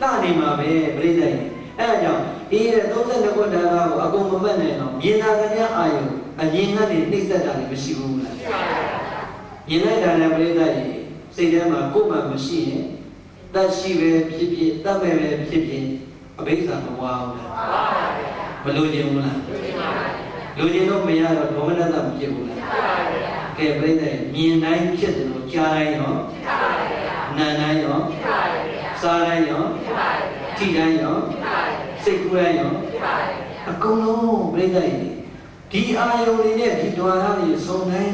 လှနေမှာပဲပြည့်တယ်အဲ့ဒါကြောင့်ဒီရဲ့32ခုဒါကကိုအကုန်မမှတ်နိုင်တော့မြင်တာတည်းအာယုအရင်ကနေနှိမ့်ဆက်တာလည်းမရှိဘူးလားရှိပါပါမြင်လိုက်တာလည်းပြည့်တယ်စိတ်ထဲမှာကိုယ်မှမရှိရင်တရှိပဲဖြစ်ဖြစ်တတ်မဲ့ပဲဖြစ်ဖြစ်အဘိဓါမဝါဘူးလားမလို့ခြင်းဘူးလားလူခြင်းတော့မရတော့ဒေါမနတမဖြစ်ဘူးလားကဲပြိဿမြင်တိုင်းဖြစ်တယ်လို့ကြားတိုင်းရောနားတိုင်းရောစားတိုင်းရောထိတိုင်းရောစိတ်ကူးတိုင်းရောအကုန်လုံးပြိဿဒီအာယုန်တွေနဲ့ဒီဒွါရတွေစုံတိုင်း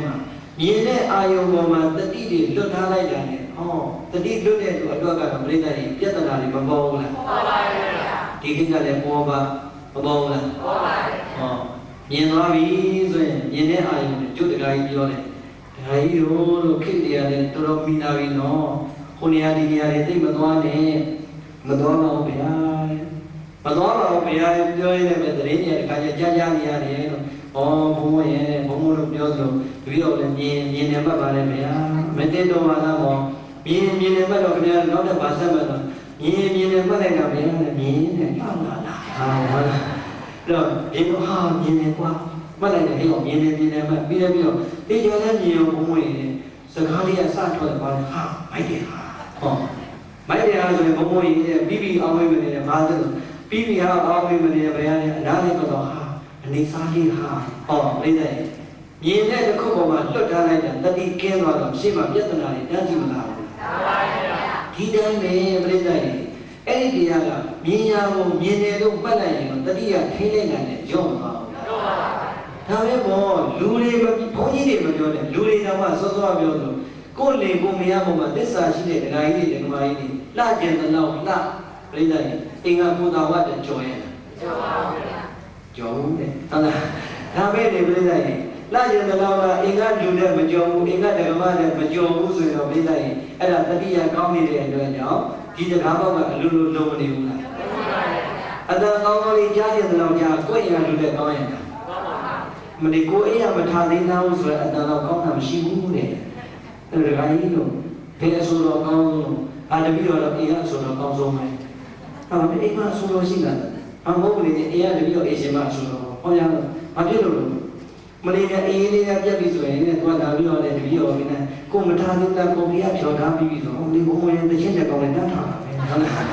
မှာမြင်တဲ့အာယုန်ပေါ်မှာတတိတွေလွတ်ထားလိုက်တာနဲ့ဟောတတိလွတ်တဲ့သူအတွက်ကတော့ပြိဿတွေပြဿနာတွေမပေါ်ဘူးလားပေါ်ပါပါဗျာဒီကိစ္စလည်းပေါ်ပါမပေါ်ဘူးလားပေါ်ပါဟောမြင်သွားပြီဆိုရင်မြင်တဲ့အာယုန်ကိုကျုပ်တခါကြီးပြောတယ်တခါကြီးတို့ခေတ္တရာလည်းတော်တော်မိနာပြီနော်ခုနေရာဒီနေရာတွေသိမသွားနဲ့မသွားပါဘူးဗျာမသွားပါဘူးဗျာပြောရင်းနဲ့တရင်ကြီးတခါကြီးကြားနေရတယ်လို့ဩဘုံရဲ့ဘုံလို့ပြောသလိုတပည့်တော်လည်းမြင်နေမှတ်ပါလေဗျာမတင်တော်ပါလားမောမြင်နေမှတ်တော့ခင်ဗျာနောက်တစ်ပါးဆက်မှတ်တော့မြင်နေမှတ်လိုက်တာဗျာမြင်နေကြောက်လာဟာဟုတ်လားတော့ဒီလိုဟာမြင်နေကွာမှတ်လိုက်တယ်ဟဲ့ရောမြင်နေမှတ်ပြီးတော့တေချာလည်းမြင်အောင်ဘုံဝင်နေစကားလေးကစထွက်ပါလေဟာမိုက်တယ်ဟာဟောမိုက်တယ်ဟာဆိုရင်ဘုံဝင်နေပြီးအောင်ဝင်နေတယ်ဘာသလဲပြီးဟာအောင်ဝင်နေတယ်ဗျာအနားလေးတော့ဟာအနေစားလေးဟာဟောလေးတယ်မြင်တဲ့တစ်ခုပေါ်မှာလွတ်ထားလိုက်တာတတိကင်းသွားတော့ရှေ့မှာပြဿနာတွေတန်းကြည့်မလာဘူးဒီတိုင်းပဲပြိဿရဲ့အဲ့ဒီတရားကမြင်ရကိုမြင်တယ်လို့မှတ်လိုက်ရင်တတိယထိနေနိုင်တယ်ရော့မသွားဘူးရော့ပါပါဒါပဲပေါ့လူတွေဘုန်းကြီးတွေမပြောနဲ့လူတွေတောင်မှစောစောပြောလို့ကိုယ်လေကိုမရပေါ်မှာသစ္စာရှိတဲ့ဒကာကြီးတွေဒကာမကြီးတွေလှကျင်တဲ့လောက်လှပြိဿရဲ့အင်္ဂါပူတာဝတ်တဲ့ကြော်ရဲ့ကြော်ပါဘူးကြော်ဘူးတဲ့ဟုတ်လားဒါပဲလေပြိဿရဲ့လာကျင်တဲ့လောက်ကအင်္ဂါလူနဲ့မကြော်ဘူးအင်္ဂါဓမ္မနဲ့မကြော်ဘူးဆိုရင်တော့ပြိဿရဲ့အဲ့ဒါတတိယကောင်းနေတဲ့အတွက်ကြောင့်ဒီတကားဘောက်ကအလိုလိုလုံးမနေဘူးလားအတန်ကောင်းကောင်းလေးကြားကျင်တဲ့လောက်ကြားကိုယ့်အင်္ဂါလူနဲ့ကောင်းရင်မနေကိုယ်အရာမထားသေးတာဆိုတော့အတန်တော့ကောင်းတာမရှိဘူးတဲ့အဲ့ဒါကကြီးလို့ဘယ်ဆိုတော့ကောင်းလို့အာတပိတော့အင်္ဂါဆိုတော့ကောင်းဆုံးပဲအဲ့ဒါအိမ်မှာဆိုလို့ရှိတာအမဟုတ်ဘူးလေအင်္ဂါတပိတော့အရှင်မဆိုတော့ဟောရတော့ဘာဖြစ်လို့လဲမလေးနဲ့အေးလေးနဲ့ပြက်ပြီးဆိုရင်လည်းသွားလာပြီးတော့လည်းတပိတော့မင်းကိုမထားသေးတာကိုကြီးကဖြော်ထားပြီးဆိုတော့ဒီဘုံဝင်တစ်ချက်ချက်ကောင်းလည်းတတ်ထားတာပဲဟုတ်လား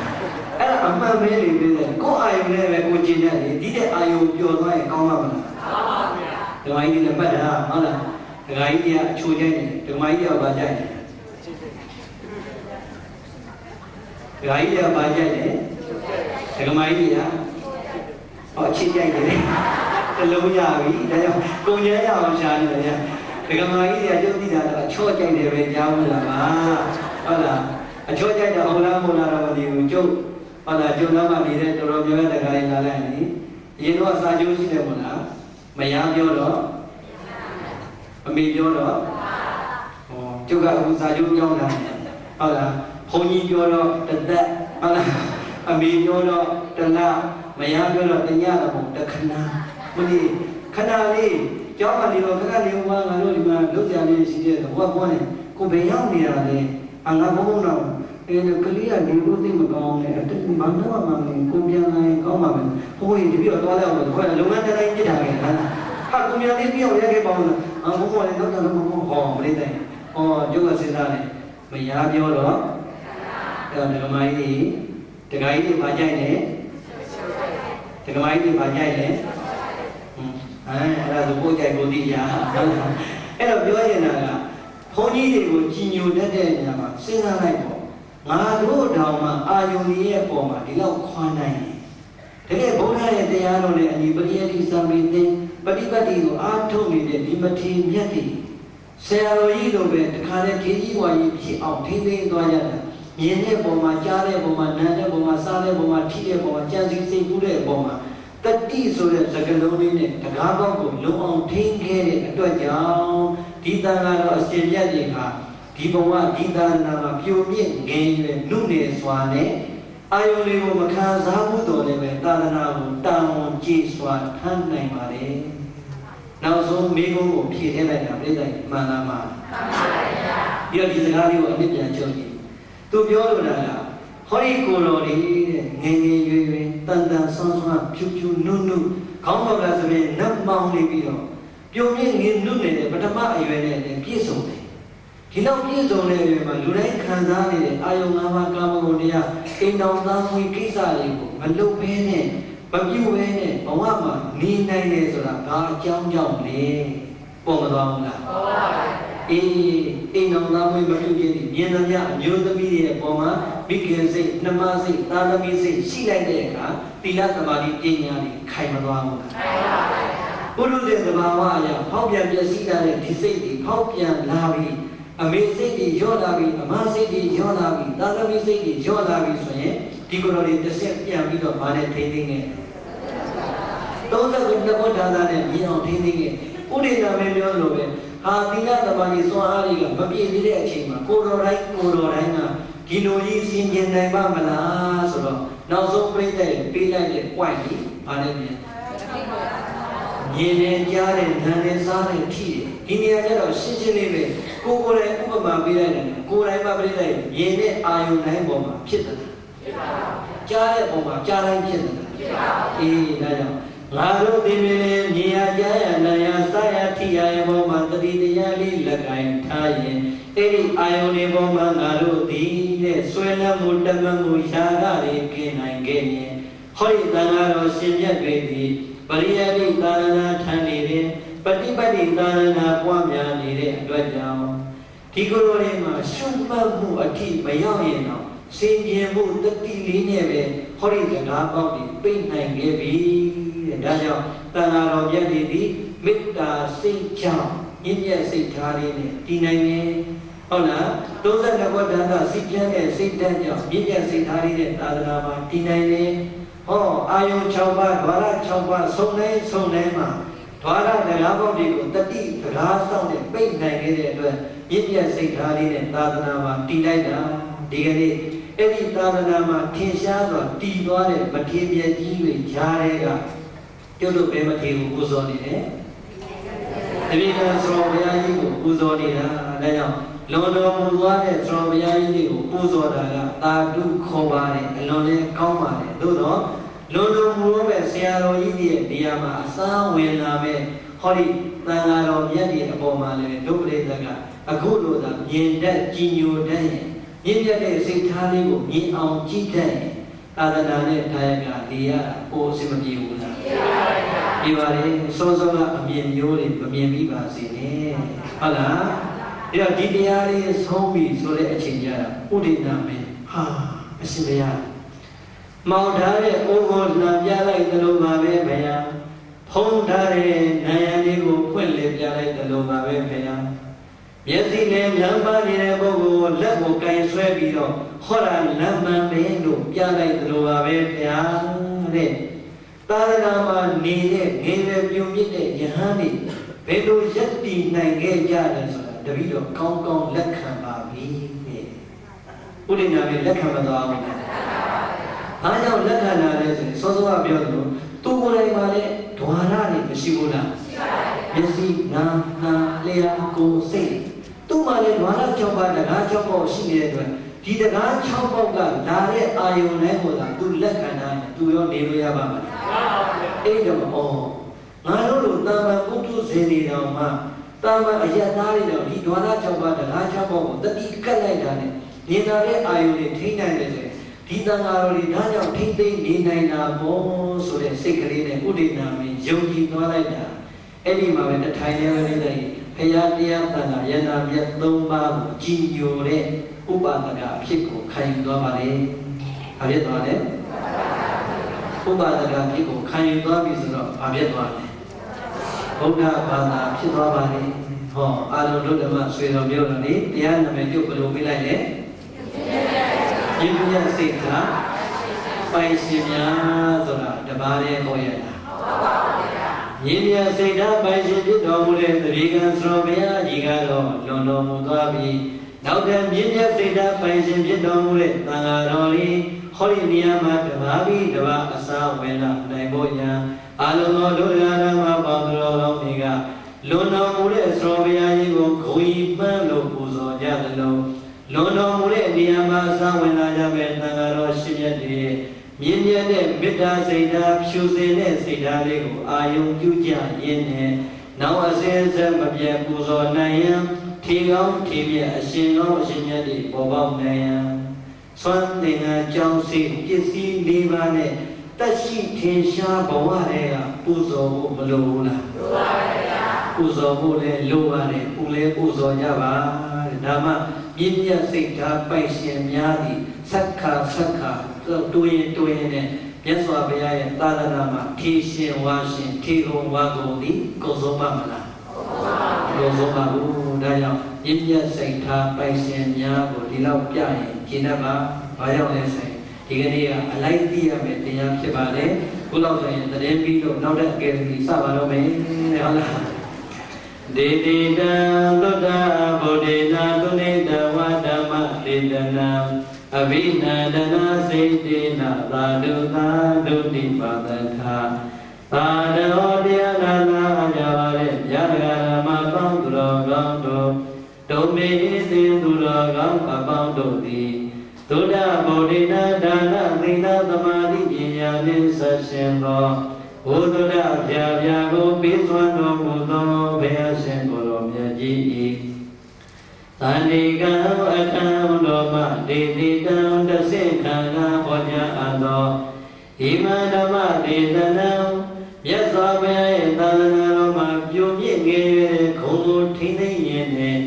အဲ့ဒါအမှန်ပဲလေပြည့်တယ်ကိုအာယုံနဲ့ပဲကိုကျင်တဲ့လေဒီတဲ့အာယုံပျော်သွားရင်ကောင်းမှာမလားကောင်းပါဗျာဒကာကြီးလည်းမှတ်တာဟုတ်လားဒကာကြီးကအချိုးကျိုက်နေဒကာကြီးကဘာကြိုက်နေဒကာကြီးကဘာကြိုက်နေဒကာမကြီးကဟောချစ်ကြိုက်နေတယ်တလုံးရပြီဒါကြောင့်ကုံကျဲရအောင်ရှာနေတယ်ဒကာမကြီးကကျုပ်သိတာတော့ချော့ကြိုက်တယ်ပဲကြားဘူးလားပါဟုတ်လားအချော့ကြိုက်တာဟုတ်လားမဟုတ်လားတော့မသိဘူးကျုပ်ဟုတ်လားကျုပ်တော့မှနေတဲ့တော်တော်များများတခါလေးလာလိုက်နေအရင်တော့စာကျိုးရှိတယ်မဟုတ်လားမယားပြောတော့အမေပြောတော့ဟောကျုပ်ကအခုစာကျိုးပြောင်းတာဟုတ်လားဘုန်းကြီးပြောတော့တသက်ဟုတ်လားအမေပြောတော့တလားမယားပြောတော့တညတော့တခဏမလေးခဏလေးကျောင်းကနေတော့ခဏလေးဟောငါတို့ဒီမှာလုပ်ကြလေးရှိတဲ့ဟောပေါ်နေကိုဘယ်ရောက်နေရလဲအငါဘုံတော့အဲ့ဒါကလေးကနေလို့သိမကောင်းနဲ့အတူမနှောမှမင်းကိုပြန်လာရင်ကောင်းပါမယ်ဟိုရင်တပြည့်တော့သွားတော့ခေါ်လုံငန်းတိုင်းပြစ်တာပဲဟာကိုပြန်လေးပြောင်းရခဲ့ပါဦးလားဘုံပေါ်လည်းတော့တော့ဘုံဟောမလေးတိုင်းဟောကျုပ်ကစဉ်းစားတယ်မယားပြောတော့အဲ့ဒကမကြီးဒကာကြီးတွေမကြိုက်နဲ့ဒကမကြီးတွေမကြိုက်နဲ့အဲ့ဒါဆိုကိုကြိုက်ကိုသိရအဲ့တော့ပြောရင်ကဘုန်းကြီးတွေကိုကြီးညိုတတ်တဲ့နေရာမှာစဉ်းစားလိုက်ပေါ့ ငါတို့တောင်မှအာယုန်ရဲ့အပေါ်မှာဒီလောက်ခွာနိုင်တယ်တကယ်ဘုရားရဲ့တရားတော်နဲ့အညီပရိယတိသံမေသင်ပฏิပတ်တိကိုအားထုတ်နေတဲ့ဒီမထေမြတ်တွေဆရာတော်ကြီးတို့ပဲတခါတည်းခေကြီးဝါကြီးဖြစ်အောင်ထိမ့်သိမ်းသွားကြတာမြင်တဲ့ပုံမှာကြားတဲ့ပုံမှာနားတဲ့ပုံမှာစားတဲ့ပုံမှာထိတဲ့ပုံမှာကြံစည်စိတ်ကူးတဲ့ပုံမှာတတိဆိုတဲ့စကားလုံးလေးနဲ့တကားပေါက်ကိုလုံအောင်ထိန်းခဲ့တဲ့အတွက်ကြောင့်ဒီတန်ခါတော်အရှင်မြတ်ကြီးဟာဒီဘဝဒီသာသနာမှာပြိုမြင့်ငယ်ရွယ်နှုတ်နယ်စွာနဲ့အာယုန်လေးကိုမခံစားမှုတော်လည်းပဲသာသနာကိုတာဝန်ကျေစွာထမ်းနိုင်ပါလေနောက်ဆုံးမိကုန်းကိုဖြည့်ထည့်လိုက်တာပြိဿမှန်လားမှန်ပါဗျာပြီးတော့ဒီစကားလေးကိုအနည်းပြန်ချုပ်ကြည့်သူပြောလို့လားဟောဒီကိုတော်လေးတဲ့ငယ်ငယ်ရွယ်ရွယ်တန်တန်ဆွမ်းဆွမ်းဖြူဖြူနုနုခေါင်းပေါ်ကဆိုရင်နတ်မောင်းနေပြီးတော့ပြုံမြင့်ငယ်နုနေတဲ့ပထမအရွယ်နဲ့ပြည့်စုံတယ်ဒီနောက်ပြည့်စုံတဲ့အရွယ်မှာလူတိုင်းခံစားနေတဲ့အာယုံ၅ပါးကာမဂုဏ်တရားအိမ်တော်သားမွေကိစ္စတွေကိုမလုပ်ဘဲနဲ့မပြုတ်ဘဲနဲ့ဘဝမှာနေနိုင်တယ်ဆိုတာဒါအကြောင်းကြောင့်လေပေါ်မသွားဘူးလားပေါ်ပါပါအိမ်တော်သားမွေမပြုတ်ခြင်းဒီမြင်သမျှအမျိုးသမီးတွေရဲ့ပေါ်မှာမိခင်စိတ်နှမစိတ်သာသမီစိတ်ရှိလိုက်တဲ့အခါသီလသမာဓိပညာတွေခိုင်မသွားဘူးလားခိုင်ပါပါဘုရုဇေသဘာဝအရာဖောက်ပြန်ပြည့်စည်တဲ့ဒီစိတ်တွေဖောက်ပြန်လာပြီးအမေစိတ်တွေရောလာပြီးအမစိတ်တွေရောလာပြီးသာသမီစိတ်တွေရောလာပြီးဆိုရင်ဒီကိုယ်တော်တွေတစ်ဆက်ပြန်ပြီးတော့ဗာနဲ့ထိန်းသိမ်းနေ39ဘောဓာသာနဲ့မြင်အောင်ထိန်းသိမ်းနေဥဒိနာမင်းပြောလို့ပဲဟာသီလသမာဓိစွမ်းအားတွေကမပြည့်သေးတဲ့အချိန်မှာကိုယ်တော်တိုင်းကဒီလိုကြီးစင်ကြင်နိုင်ပါမလားဆိုတော့နောက်ဆုံးပြိတ္တရဲ့ပေးလိုက်တဲ့ point ကြီးဗာနဲ့ပြန်မြင်နေကြားတဲ့နားနဲ့စားတဲ့ထိတယ်ဒီနေရာကျတော့ရှင်းရှင်းလေးပဲကိုယ်တိုင်ဥပမာပေးလိုက်တယ်ကိုယ်တိုင်မှပြိတ္တရဲ့မြင်တဲ့အာယုန်တိုင်းပေါ်မှာဖြစ်တယ်ဖြစ်ပါဘူးကြားတဲ့ပုံမှာကြားတိုင်းဖြစ်တယ်ဖြစ်ပါဘူးအေးဒါကြောင့်ငါတို့ဒီမြင်မြင်ရကြားရနာရစားရထိရရဲ့ပေါ်မှာတတိတရားလေးလက်ကင်ထားရင်အဲ့ဒီအာယုန်တွေပေါ်မှာငါတို့ဒီတဲ့ဆွဲလမ်းမှုတမန်မှုရှားတာတွေကင်းနိုင်ခဲ့ရင်ဟောဒီသံဃာတော်ရှင်မြတ်တွေဒီပရိယတိသာသနာထမ်းနေတဲ့ပฏิပတ်တိသာသနာပွားများနေတဲ့အတွက်ကြောင့်ဒီကိုယ်တော်တွေမှာရှုမှတ်မှုအထိမရောက်ရင်တော့စင်ကြင်မှုတတိလေးနဲ့ပဲဟောဒီတရားပေါက်တွေပြိနိုင်ခဲ့ပြီတဲ့ဒါကြောင့်သံဃာတော်မြတ်တွေဒီမေတ္တာစိတ်ကြောင့်ညဉ့်ညက်စိတ်ထားလေးနဲ့တည်နိုင်တယ်ဟုတ်လား32ဘောဓာတ်စိတ်ကျမ်းတဲ့စိတ်တန်းကြောင့်ညဉ့်ညက်စိတ်ထားလေးနဲ့သာသနာမှာတည်နိုင်တယ်ဟောအာယုံ6ပါးဓဝရ6ပါးဆုံးတိုင်းမှာဓဝရတရားပေါက်တွေကိုတတိတရားဆောင်နဲ့ပြိနိုင်ခဲ့တဲ့အတွက်ညဉ့်ညက်စိတ်ထားလေးနဲ့သာသနာမှာတည်လိုက်တာဒီကနေ့အဲ့ဒီသာသနာမှာထင်ရှားစွာတည်သွားတဲ့မထေမြတ်ကြီးတွေကြားတဲ့ကပြုလို့ပဲမထေကိုပူဇော်နေတယ်တပိကံသရောဘုရားကြီးကိုပူဇော်နေတာဒါကြောင့်လွန်တော်မူသွားတဲ့သရောဘုရားကြီးကိုပူဇော်တာကသာဓုခေါ်ပါတယ်အလွန်လည်းကောင်းပါတယ်သို့တော့လွန်တော်မူတဲ့ဆရာတော်ကြီးရဲ့နေရာမှာအစာဝင်လာမဲ့ဟောဒီသံဃာတော်မြတ်ကြီးအပေါ်မှာလည်းဒုပရိသတ်ကအခုလိုသာမြင်တတ်ကြည်ညိုတတ်ရင်မြင့်မြတ်တဲ့စိတ်ထားလေးကိုမြင်အောင်ကြည့်တတ်ရင်သာသနာနဲ့တရားကနေရတာပိုအစမပြေဘူးလားပြေပါလေစောစောကအမြင်မျိုးတွေမမြင်ပြီးပါစေနဲ့ဟုတ်လားအဲ့တော့ဒီတရားလေးဆုံးပြီဆိုတဲ့အချိန်ကျတော့ဥဒိနာမင်းဟာအရှင်ဘုရားမောင်ထားတဲ့အိုးကိုလှန်ပြလိုက်သလိုပါပဲဘုရားဖုံးထားတဲ့နာယံလေးကိုဖွင့်လေပြလိုက်သလိုပါပဲဘုရားမျက်စိနဲ့လမ်းပါနေတဲ့ပုဂ္ဂိုလ်လက်ကိုကင်ဆွဲပြီးတော့ဟောတာလမ်းမှန်ပဲလို့ပြလိုက်သလိုပါပဲဗျာတဲ့သာသနာမှာနေတဲ့ငယ်ရွယ်ပြုံမြင့်တဲ့ယဟန်တွေဘယ်လိုယက်တည်နိုင်ခဲ့ကြတယ်ဆိုတာတပည့်တော်ကောင်းကောင်းလက်ခံပါပြီတဲ့ဥဒိနာပဲလက်ခံမသွားဘူးလားအားကြောင့်လက်ခံလာလဲဆိုရင်စောစောကပြောသလိုသူကိုယ်တိုင်မှာလည်းဓဝါရတွေမရှိဘူးလားရှိပါတယ်မျက်စိနာနာလျှာကိုယ်စိတ်သူ့မှာလည်းဓဝါရ6ပါးတရား6ပါးရှိနေတဲ့အတွက်ဒီတရား6ပါးကလာတဲ့အာယုန်တိုင်းကိုသာသူလက်ခံတာသူရောနေလို့ရပါမလားအဲ့တော့ငါတို့လိုတာမန်ပုထုဇဉ်တွေတော်မှာတာမန်အယက်သားတွေတော်ဒီဓဝါရ6ပါးတရား6ပါးကိုတတိကတ်လိုက်တာနဲ့မြင်လာတဲ့အာယုန်တွေထိနိုင်တယ်ဆိုရင်ဒီတန်ဃာတော်တွေဒါကြောင့်ထိမ့်သိမ့်နေနိုင်တာပေါ့ဆိုတဲ့စိတ်ကလေးနဲ့ဥဒိနာမင်းယုံကြည်သွားလိုက်တာအဲ့ဒီမှာပဲတထိုင်နေနေတယ် พยาเตียตันยานาเบียตุมาจีโยเรอุปาตกะผิดကိုခံယူသွားပါလေ။ဘာဖြစ်သွားလဲ။ဥပါဒကဖြစ်ကိုခံယူသွားပြီဆိုတော့ဘာဖြစ်သွားလဲ။ဘုရားဘာသာဖြစ်သွားပါလေ။ဟောအာရုံတို့ဓမ္မဆွေတော်မျိုးတော်လေးတရားနာမည်ပြုတ်ဘယ်လိုပြလိုက်လဲ။ယဉ်ပြစိတ်ကပိုင်ရှင်များဆိုတာတပါးလေးဟောရတာ။ယဉ်ပြစိတ်ဓာတ်ပိုင်ရှင်ဖြစ်တော်မူတဲ့သတိကံသရောဘုရားကြီးကတော့လွန်တော်မူသွားပြီ။နောက်တဲ့မြင့်မြတ်စိတ်ဓာတ်ပိုင်ရှင်ဖြစ်တော်မူတဲ့သံဃာတော်လေးဟောဒီနေရာမှာတပါးပြီးတပါးအစာဝင်လာနိုင်ဖို့ရန်အာလုံတော်ဒုရဓမ္မပေါင်းတော်ကောင်းတွေကလွန်တော်မူတဲ့သရောဘုရားကြီးကိုဂုဏ်ပန်းလို့ပူဇော်ကြသလိုလွန်တော်မူတဲ့နေရာမှာအစာဝင်လာကြမဲ့သံဃာတော်ရှင်မြတ်တွေမြင့်မြတ်တဲ့မေတ္တာစိတ်ဓာတ်ဖြူစင်တဲ့စိတ်ဓာတ်လေးကိုအာယုံပြုကြရင်းနဲ့နောက်အစဉ်ဆက်မပြတ်ပူဇော်နိုင်ရန်ထီကောင်းထီမြတ်အရှင်တော်အရှင်မြတ်တွေပေါ်ပေါက်နိုင်ရန်စွမ်းသင်္ကန်းကြောင်းစီပစ္စည်း၄ပါးနဲ့တက်ရှိထင်ရှားဘဝတွေကပူဇော်ဖို့မလိုဘူးလားလိုပါပါဗျာပူဇော်ဖို့လည်းလိုပါတယ်ပူလည်းပူဇော်ကြပါတဲ့ဒါမှမြင့်မြတ်စိတ်ဓာတ်ပိုက်ရှင်များသည်သက္ခတိုးရင်နဲ့မြတ်စွာဘုရားရဲ့သာသနာမှာထေရှင်ဝါရှင်ထေကုံဝါကုံသည်ကုန်ဆုံးပါမလားကုန်ဆုံးပါဘူးဒါကြောင့်မြင့်မြတ်စိတ်ဓာတ်ပိုက်ရှင်များကိုဒီလောက်ပြရင်ကျင့်တတ်ပါဘာကြောင့်လဲဆိုရင်ဒီကနေ့ကအလိုက်သိရမယ်တရားဖြစ်ပါလေခုလောက်ဆိုရင်တရင်ပြီးတော့နောက်တဲ့အကယ်ဒမီစပါတော့မယ်ဟုတ်လားဒေတိတံသုတ္တဗုဒ္ဓေနာသုနေတဝါဓမ္မဒေတနာအဘိနန္ဒနာစေတေနသာဓုသာဓုတိပါဒထာသာဒောတရားနာနာကြပါလေယတဂရမပေါင်းသူတော်ကောင်းတို့ဒုမေသင်သူတော်ကောင်းအပေါင်းတို့သည်သုဒ္ဓဗုဒ္ဓေနာဒါနသီလသမာဓိပညာနှင့်ဆက်ရှင်သောဘုဒ္ဓဗျာဗျာကိုပေးစွမ်းတော်မူသောဘုရားရှင်ကိုယ်တော်မြတ်ကြီး၏သန္တိကံအထံတော်မှဒေတိတံတသိခန္ဓာဟောကြားအပ်သောဣမံဓမ္မဒေသနာမြတ်စွာဘုရားရဲ့သာသနာတော်မှာပြုမြင့်ငယ်တဲ့ခုံကိုထိန်းသိမ်းရင်းနဲ့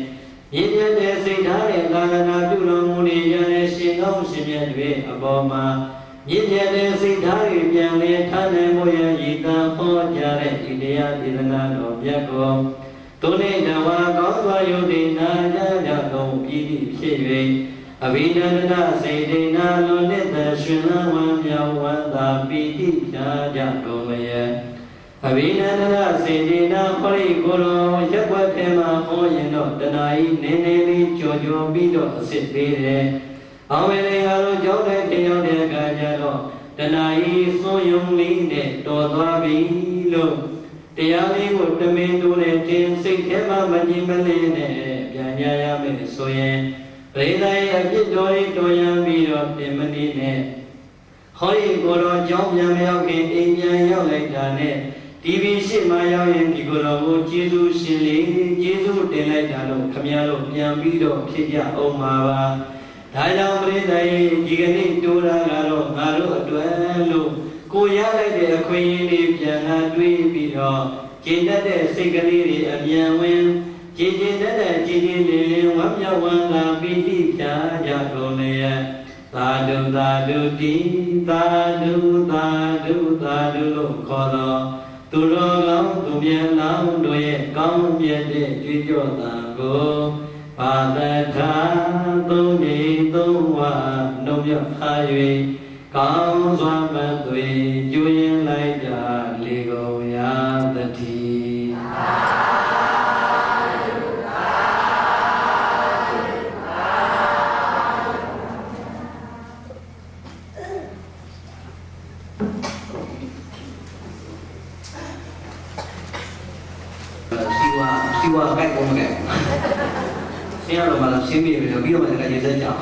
မြင့်မြတ်တဲ့စိတ်ဓာတ်နဲ့သာသနာပြုတော်မူနေရတဲ့ရှင်ကောင်းရှင်မြတ်တွေအပေါ်မှာမြင့်မြတ်တဲ့စိတ်ဓာတ်တွေပြန်လည်ထားနိုင်ဖို့ရည်တည်ဟောကြားတဲ့ဣတရားဒေသနာတော်မြတ်ကိုသူနေတဝါကောင်းစွာယုံတည်နာကြကြကုန်ပြီးဖြစ်၍အဘိဓမ္မစေတေနာလွန်နှစ်သက်ရှင်လန်းဝမ်းမြောက်ဝမ်းသာပီတိဖြာကြကုန်လျက်အဘိဓမ္မစေတေနာဟောရိကိုယ်တော်ရက်ွက်ထဲမှာဟောရင်တော့တဏှာဤနေနေလေးကြော်ပြီးတော့အစစ်သေးတယ်။အောင်ဝေလေဟာတို့ကြောက်တဲ့တင်ရောက်တဲ့အခါကျတော့တဏှာဤစွန့်ယုံလေးနဲ့တော်သွားပြီလို့တရားလေးကိုတမင်တူနဲ့တင်စိတ်ထဲမှာမငြင်းမလေးနဲ့ပြန်ရရမယ်ဆိုရင်ပရိသတ်ရဲ့အပြစ်တော်ဤတော်ရန်ပြီးတော့တင်မနေနဲ့ဟောဒီကိုယ်တော်ကြောင်းပြန်မရောက်ခင်အိမ်ပြန်ရောက်လိုက်တာနဲ့ဒီဘီရှိမှရောက်ရင်ဒီကိုယ်တော်ကိုကျေးဇူးရှင်လေးကျေးဇူးတင်လိုက်တာလို့ခမည်းတော်ပြန်ပြီးတော့ဖြစ်ကြအောင်ပါဒါကြောင့်ပရိသတ်ရဲ့ဒီကနေ့တိုးတာကတော့ငါတို့အတွက်လို့ကိုရလိုက်တဲ့အခွင့်အရေးလေးပြန်လာတွေးပြီးတော့ကျင့်တတ်တဲ့စိတ်ကလေးတွေအမြန်ဝင်ကျင့်တတ်တဲ့ကျင့်လေးလေးဝမ်းမြောက်ဝမ်းသာပီတိဖြာကြကုန်လျက်သာဓုသာဓုတိသာဓုသာဓုသာဓုလို့ခေါ်တော့သူတော်ကောင်းသူမြန်လောင်းတို့ရဲ့ကောင်းမြတ်တဲ့ကြွေးကြော်တာကိုပါဒထာသုံးကြီးသုံးဝါနှုတ်မြခါ၍ကောင်းစွာမသွေကျွရင်လိုက်ကြလေကုန်ရာတတိစီဝါကိုက်ကုန်မယ်ဆင်းရတော့မှလားရှင်းပြပြီးတော့မှလည်းရေစက်ကြအောင်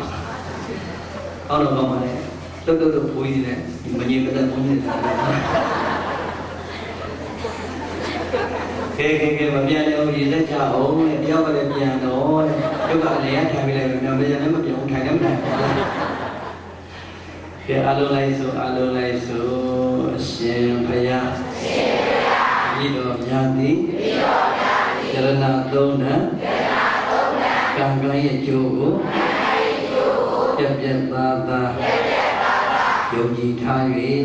အောက်တော့မှလည်းတုတ်ဖိုးကြီးနဲ့မငြင်းမသက်ဘုန်းကြီးတွေခဲမပြန်လည်းရေစက်ကြအောင်တဲ့တယောက်ကလည်းပြန်တော့တဲ့ရုပ်ကလည်းရထိုင်ပြီးလိုက်တော့ပြန်လည်းမပြောင်းထိုင်လည်းမထိုင်ဘူးကဲအလုံးလိုက်ဆိုအရှင်ဘုရားဤတော်များသည် Jarana Dona Kangai Jogo Yabiyata Yogi Thai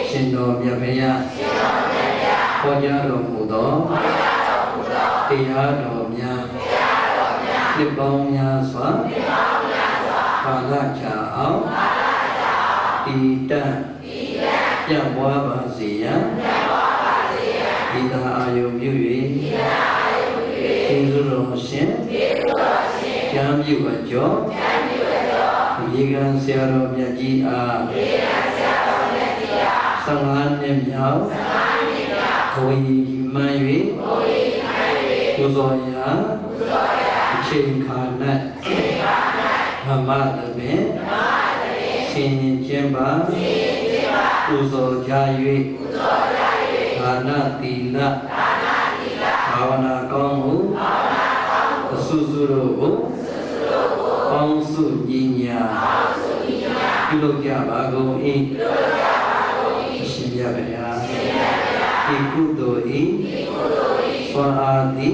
Shindo Yabaya Hojaro Mudo Tiyado Mya Nipomya Swa Palacha Ao Tita Yabwabasiya Ida Ayom Yui Kinzuro Shin Jam Yuajo Yigan Siaro Myaji A Sangan Nemyao Koi Mayui Uzoya Chin Karnat Hamadame Shin Jemba Uzo Jayui Hana Tila Havana Kongu Susuru Pongsu Jinya Kilokya Bago I Shibyabaya Ikudo I Swahati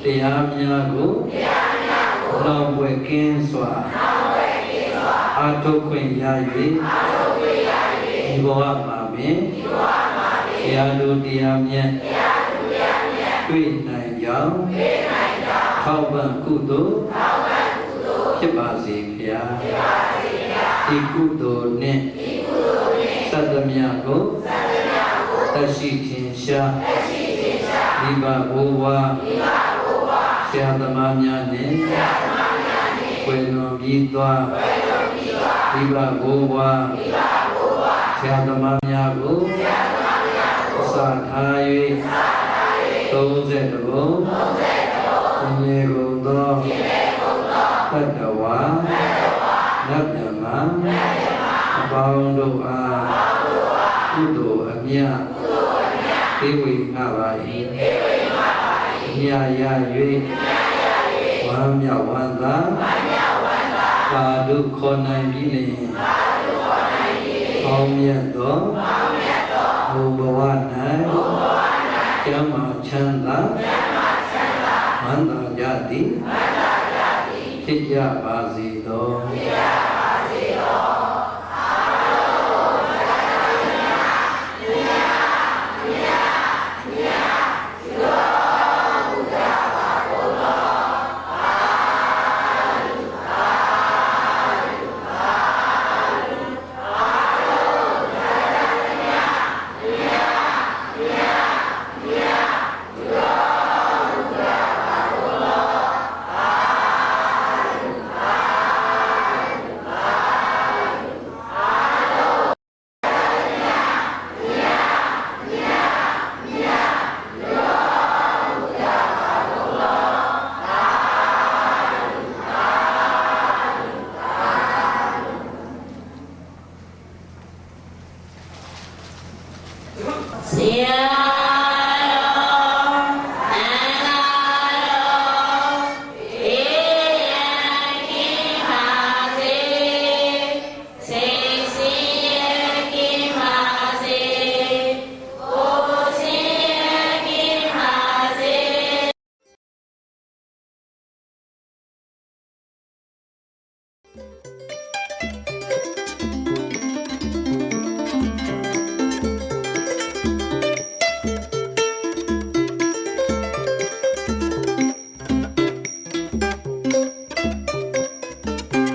Tiyamyago Lambwekin Swa Atokwen Yayi Iboa Mame Yadu Tiyamya Tui Nai Yang Thauban Kudo Kibasi Pya Ikudo Ne Sadamyago Tashi Tinsha Viva Ova Siadamanya Ne Bueno Gitwa Viva Ova Siadamanya Go Sathayi Toze Dabo Jinye Gondo Tadawa Nabyama Abaundo A Kudo Amya Dewi Nabai Nya Ya Yui Wamya Wanda Padu Konai Bine Omya Do Ubawanai Yama Chanda Manda Jati Khidya Bazi Do Thank you.